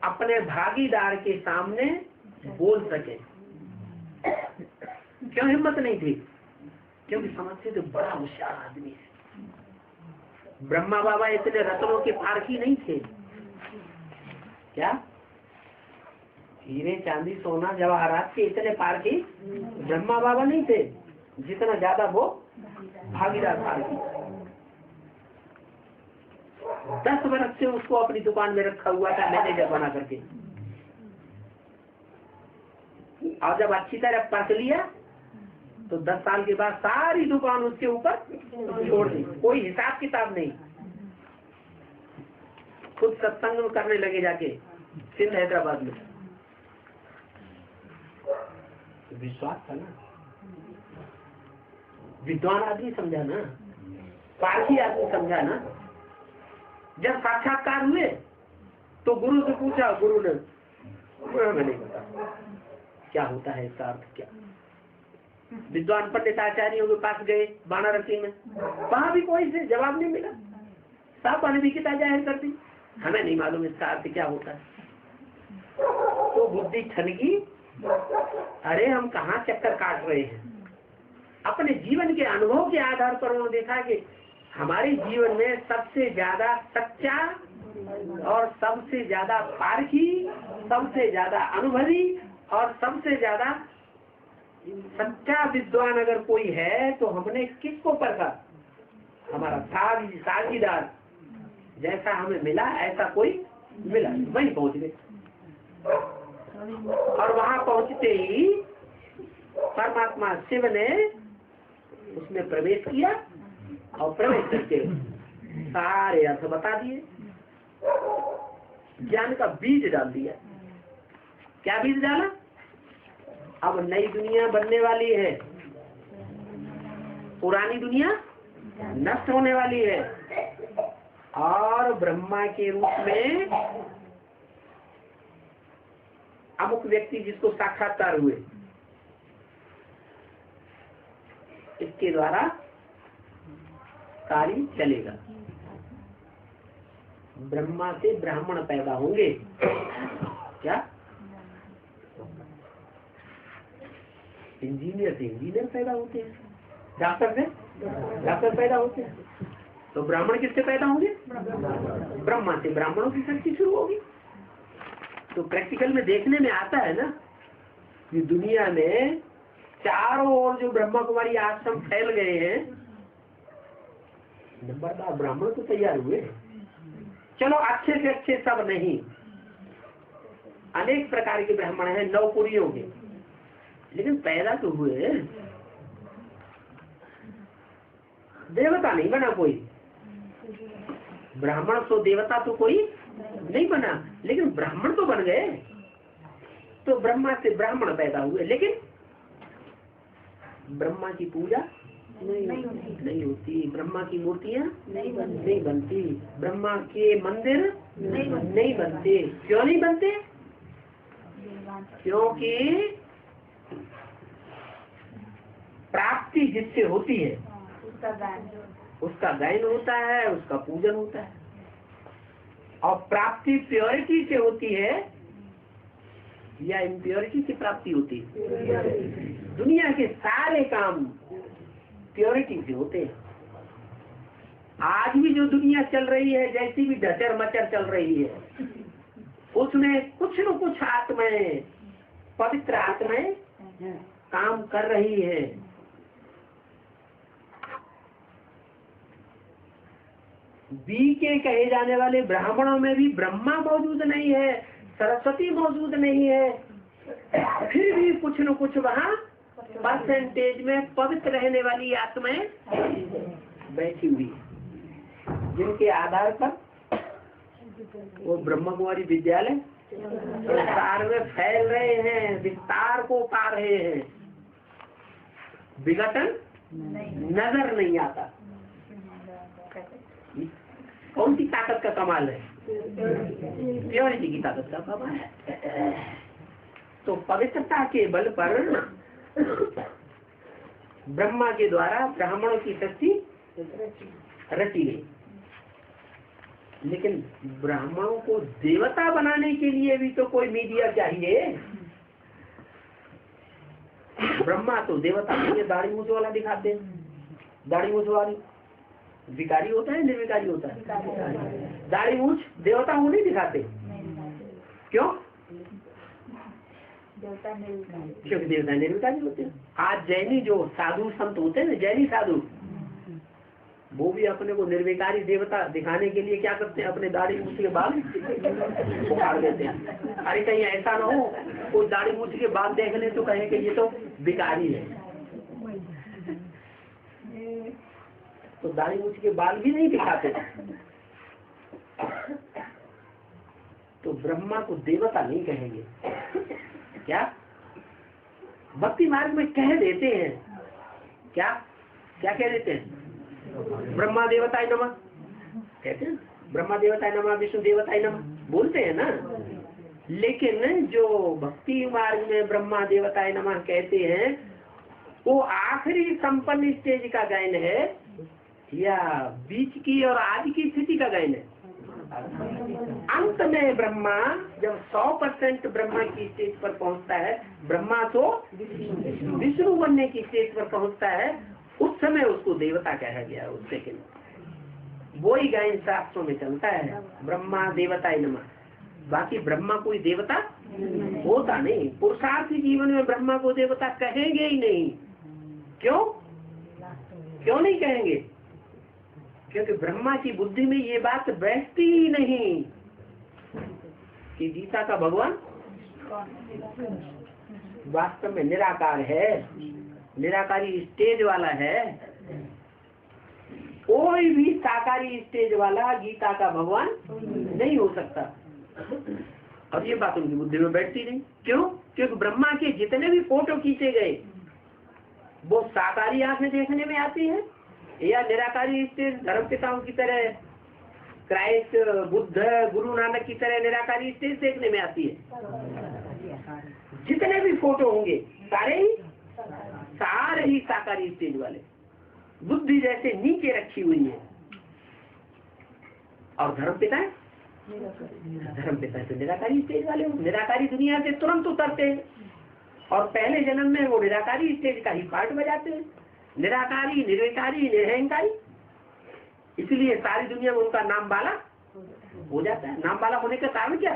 अपने भागीदार के सामने बोल सके। क्यों हिम्मत नहीं थी? क्योंकि समझते थे बड़ा होशियार आदमी है। ब्रह्मा बाबा इतने रत्नों के पारखी नहीं थे। क्या हीरे चांदी सोना जवाहरात के इतने पारखी ब्रह्मा बाबा नहीं थे, जितना ज्यादा वो भागीदार पारखी। 10 वर्ष से उसको अपनी दुकान में रखा हुआ था मैनेजर बना करके, और जब अच्छी तरह परख लिया तो 10 साल के बाद सारी दुकान उसके ऊपर छोड़ दी, कोई हिसाब किताब नहीं। खुद सत्संग करने लगे जाके सिंध हैदराबाद में। विश्वास था ना, विद्वान आदमी समझा ना, पारखी आदमी समझा ना। जब साक्षात्कार हुए तो गुरु से पूछा, गुरु ने हमें नहीं पता क्या होता है, इसका अर्थ क्या। विद्वान पंडित आचार्यों के पास गए वाराणसी में, वहां भी कोई से जवाब नहीं मिला। साफ अनभिज्ञता जाहिर कर दी, हमें नहीं मालूम इसका अर्थ क्या होता है। तो बुद्धि ठनकी, अरे हम कहाँ चक्कर काट रहे हैं। अपने जीवन के अनुभव के आधार पर उन्होंने देखा कि हमारे जीवन में सबसे ज्यादा सच्चा और सबसे ज्यादा पारखी, सबसे ज्यादा अनुभवी और सबसे ज्यादा सच्चा विद्वान अगर कोई है तो हमने किसको परखा? हमारा साझीदार जैसा हमें मिला ऐसा कोई मिला, वहीं पहुंच गए। और वहां पहुंचते ही परमात्मा शिव ने उसमें प्रवेश किया और प्रवेश करके सारे अर्थ बता दिए, ज्ञान का बीज डाल दिया। क्या बीज डाला? अब नई दुनिया बनने वाली है, पुरानी दुनिया नष्ट होने वाली है, और ब्रह्मा के रूप में अमुक व्यक्ति जिसको साक्षात्कार हुए, इसके द्वारा कार्य चलेगा। ब्रह्मा से ब्राह्मण पैदा होंगे। क्या? इंजीनियर से इंजीनियर पैदा होते हैं, डॉक्टर से डॉक्टर पैदा होते हैं, तो ब्राह्मण किससे पैदा होंगे? ब्रह्मा से ब्राह्मणों की शक्ति शुरू होगी। तो प्रैक्टिकल में देखने में आता है ना कि दुनिया में चारों ओर जो ब्रह्मा कुमारी आश्रम फैल गए हैं, नंबरदार ब्राह्मण तो तैयार हुए। चलो अच्छे से अच्छे सब नहीं, अनेक प्रकार के ब्राह्मण हैं, नवपुरियों के, लेकिन पैदा तो हुए। देवता नहीं बना कोई, ब्राह्मण तो देवता तो कोई नहीं बना, लेकिन ब्राह्मण तो बन गए। तो ब्रह्मा से ब्राह्मण पैदा हुए, लेकिन ब्रह्मा की पूजा नहीं होती, ब्रह्मा की मूर्तियाँ नहीं बनती, ब्रह्मा के मंदिर नहीं बनते। क्यों नहीं बनते? क्योंकि प्राप्ति जिससे होती है उसका गायन होता है, उसका पूजन होता है। और प्राप्ति प्योरिटी से होती है या इम्प्योरिटी से प्राप्ति होती है? दुनिया के सारे काम प्योरिटी से होते हैं। आज भी जो दुनिया चल रही है, जैसी भी ढचर मचर चल रही है, उसमें कुछ न कुछ आत्माएं, पवित्र आत्माएं काम कर रही है। बी के कहे जाने वाले ब्राह्मणों में भी ब्रह्मा मौजूद नहीं है, सरस्वती मौजूद नहीं है, फिर भी कुछ न कुछ वहाँ परसेंटेज में पवित्र रहने वाली आत्माएं बैठी हुई, जिनके आधार पर वो ब्रह्मा कुमारी विद्यालय संसार में फैल रहे हैं, विस्तार को पा रहे हैं। विघटन नजर नहीं आता। कौन सी ताकत का कमाल है? प्योरिटी की ताकत का कमाल है। तो पवित्रता के बल पर ब्रह्मा के द्वारा ब्राह्मणों की शक्ति रची गई, लेकिन ब्राह्मणों को देवता बनाने के लिए भी तो कोई मीडिया चाहिए। ब्रह्मा तो देवता के दाढ़ी मूछ वाला दिखाते हैं, दाढ़ी मूछ वाली विकारी होता है, निर्विकारी होता है। दाढ़ी मूछ देवता को नहीं दिखाते, क्यों? क्योंकि देवता निर्विकारी होते हैं। आज जैनी जो साधु संत होते हैं ना, जैनी साधु, वो भी अपने को निर्विकारी देवता दिखाने के लिए क्या करते हैं? अपने दाढ़ी मूछ के बाल उखाड़ देते हैं। अरे कहीं ऐसा ना हो कोई दाढ़ी मूछ के बाल देख ले तो कहे कि ये तो विकारी है। तो दाढ़ी मूछ के बाल भी नहीं दिखाते। तो ब्रह्मा को देवता नहीं कहेंगे। क्या? भक्ति मार्ग में कह देते हैं, क्या क्या कह देते हैं? ब्रह्मा देवताय नमः कहते हैं, ब्रह्मा देवताय नमः, विष्णु देवताय नमः बोलते हैं ना। लेकिन जो भक्ति मार्ग में ब्रह्मा देवताय नमः कहते हैं, वो आखिरी संपन्न स्टेज का गायन है या बीच की और आदि की स्थिति का गायन है? अंत में ब्रह्मा जब 100% ब्रह्मा की स्टेज पर पहुंचता है, ब्रह्मा तो विष्णु बनने की स्टेज पर पहुंचता है, उस समय उसको देवता कहा गया। उस सेकंड वो ही गायन शास्त्रों में चलता है, ब्रह्मा देवताय नमः। बाकी ब्रह्मा कोई देवता होता नहीं। पुरुषार्थी जीवन में ब्रह्मा को देवता कहेंगे ही नहीं। क्यों क्यों नहीं कहेंगे? क्योंकि ब्रह्मा की बुद्धि में ये बात बैठती ही नहीं कि गीता का भगवान वास्तव में निराकार है, निराकारी स्टेज वाला है। कोई भी साकारी स्टेज वाला गीता का भगवान नहीं हो सकता। और ये बात उनकी बुद्धि में बैठती नहीं। क्यों? क्योंकि ब्रह्मा के जितने भी फोटो खींचे गए वो साकारी आंखें देखने में आती है या निराकारी स्टेज धर्म पिताओं की तरह, क्राइस्ट, बुद्ध, गुरु नानक की तरह निराकारी स्टेज देखने में आती है? जितने भी फोटो होंगे सारे ही साकारी स्टेज वाले, बुद्धि जैसे नीचे रखी हुई है। और धर्म पिता तो निराकारी स्टेज वाले, निराकारी दुनिया से तुरंत उतरते हैं और पहले जन्म में वो निराकारी स्टेज का ही पार्ट बजाते हैं। निराकारी, निर्विकारी, निरहंकारी, इसलिए सारी दुनिया में उनका नाम बाला हो जाता है। नाम बाला होने का कारण क्या?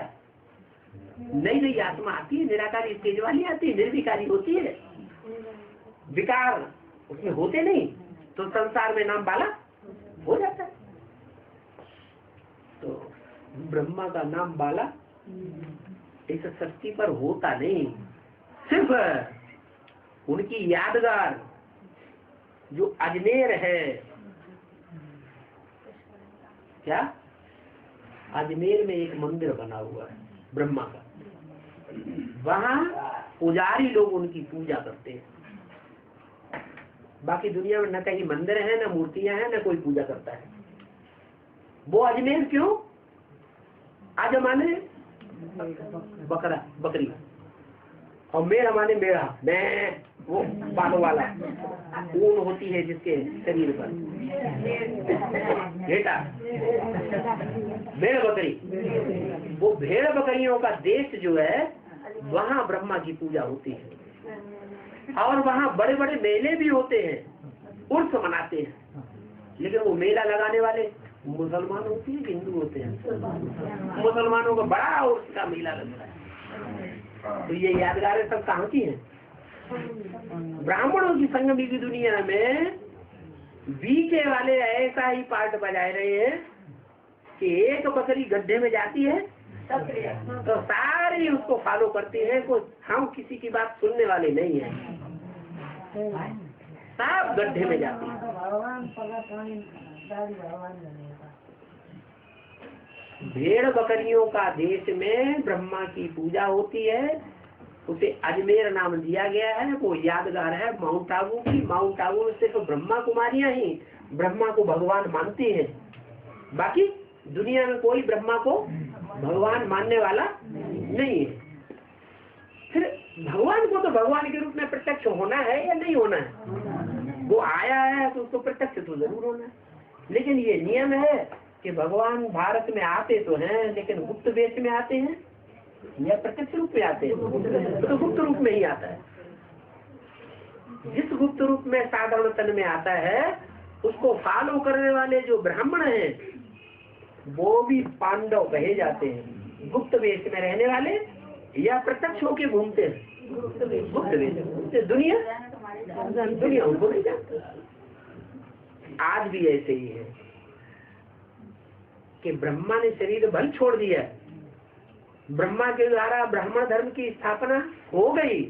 नई नई आत्मा आती है, निराकारी स्टेज वाली आती है, निर्विकारी होती है, विकार उसमें होते नहीं, तो संसार में नाम बाला हो जाता है। तो ब्रह्मा का नाम बाला इस सृष्टि पर होता नहीं। सिर्फ उनकी यादगार जो अजमेर है, क्या अजमेर में एक मंदिर बना हुआ है ब्रह्मा का, वहाँ पुजारी लोग उनकी पूजा करते हैं। बाकी दुनिया में न कहीं मंदिर है, न मूर्तियां हैं, न कोई पूजा करता है। वो अजमेर क्यों? आज माने बकरा, बकरी, और मेरा माने मेरा, मैं वो बालों वाला ऊन होती है जिसके शरीर पर, बेटा भेड़ बकरी। वो भेड़ बकरियों का देश जो है वहाँ ब्रह्मा की पूजा होती है और वहाँ बड़े बड़े मेले भी होते हैं, उर्स मनाते हैं। लेकिन वो मेला लगाने वाले मुसलमान होते हैं, हिंदू होते हैं। मुसलमानों का बड़ा उर्स का मेला लगता है। तो ये यादगारें सब कहाँ की हैं? ब्राह्मणों की संगमी की दुनिया में बीके वाले ऐसा ही पार्ट बजाए रहे हैं कि एक बकरी गड्ढे में जाती है तो सारे उसको फॉलो करते हैं। हम किसी की बात सुनने वाले नहीं है, सब गड्ढे में जाते हैं। भेड़ बकरियों का देश में ब्रह्मा की पूजा होती है, उसे अजमेर नाम दिया गया है। वो यादगार है माउंट आबू की। माउंट आबू में सिर्फ ब्रह्मा कुमारियां ही ब्रह्मा को भगवान मानती हैं, बाकी दुनिया में कोई ब्रह्मा को भगवान मानने वाला नहीं है। फिर भगवान को तो भगवान के रूप में प्रत्यक्ष होना है या नहीं होना है? वो आया है तो उसको प्रत्यक्ष तो जरूर होना है। लेकिन ये नियम है कि भगवान भारत में आते तो हैं, लेकिन गुप्त वेश में आते हैं या प्रत्यक्ष रूप में आते हैं? तो गुप्त रूप में ही आता है। जिस गुप्त रूप में साधारण तन में आता है उसको फॉलो करने वाले जो ब्राह्मण हैं वो भी पांडव कहे जाते हैं। गुप्त वेश में रहने वाले या प्रत्यक्ष होके घूमते हैं, गुप्त वेश। दुनिया उनको नहीं जानती। आज भी ऐसे ही है कि ब्रह्मा ने शरीर भल छोड़ दिया, ब्रह्मा के द्वारा ब्राह्मण धर्म की स्थापना हो गई,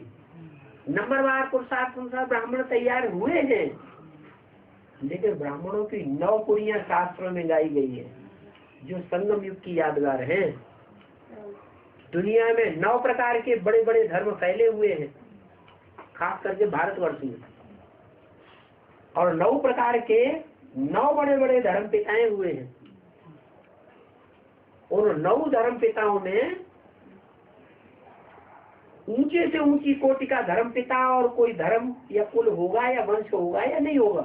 नंबरवार पुरुषार्थ अनुसार ब्राह्मण तैयार हुए हैं, लेकिन ब्राह्मणों की 9 कुड़ियां शास्त्रों में गाई गई है जो संगम युग की यादगार है। दुनिया में 9 प्रकार के बड़े बड़े धर्म फैले हुए हैं, खास करके भारतवर्ष में, और 9 प्रकार के 9 बड़े बड़े धर्म पिताएं हुए हैं। उन 9 धर्म पिताओं ने ऊंचे से ऊंची कोटि का धर्म पिता और कोई धर्म या कुल होगा या वंश होगा या नहीं होगा,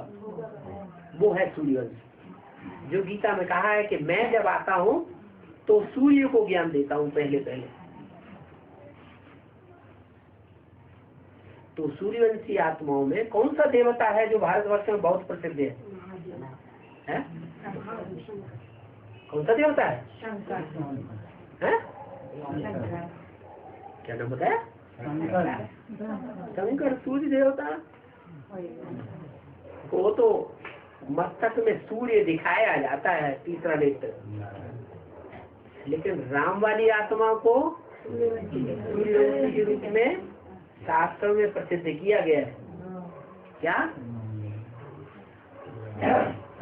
वो है सूर्यवंश। जो गीता में कहा है कि मैं जब आता हूँ तो सूर्य को ज्ञान देता हूँ पहले पहले। तो सूर्यवंशी आत्माओं में कौन सा देवता है जो भारतवर्ष में बहुत प्रसिद्ध है? कौन सा देवता है? क्या नाम बताया? शंकर सूर्य देवता। वो तो मस्तक में सूर्य दिखाया जाता है, तीसरा नेत्र, लेकिन राम वाली आत्मा को सूर्य के रूप में शास्त्रों में प्रसिद्ध किया गया है। क्या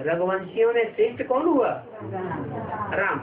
रघुवंशियों में श्रेष्ठ कौन हुआ? राम।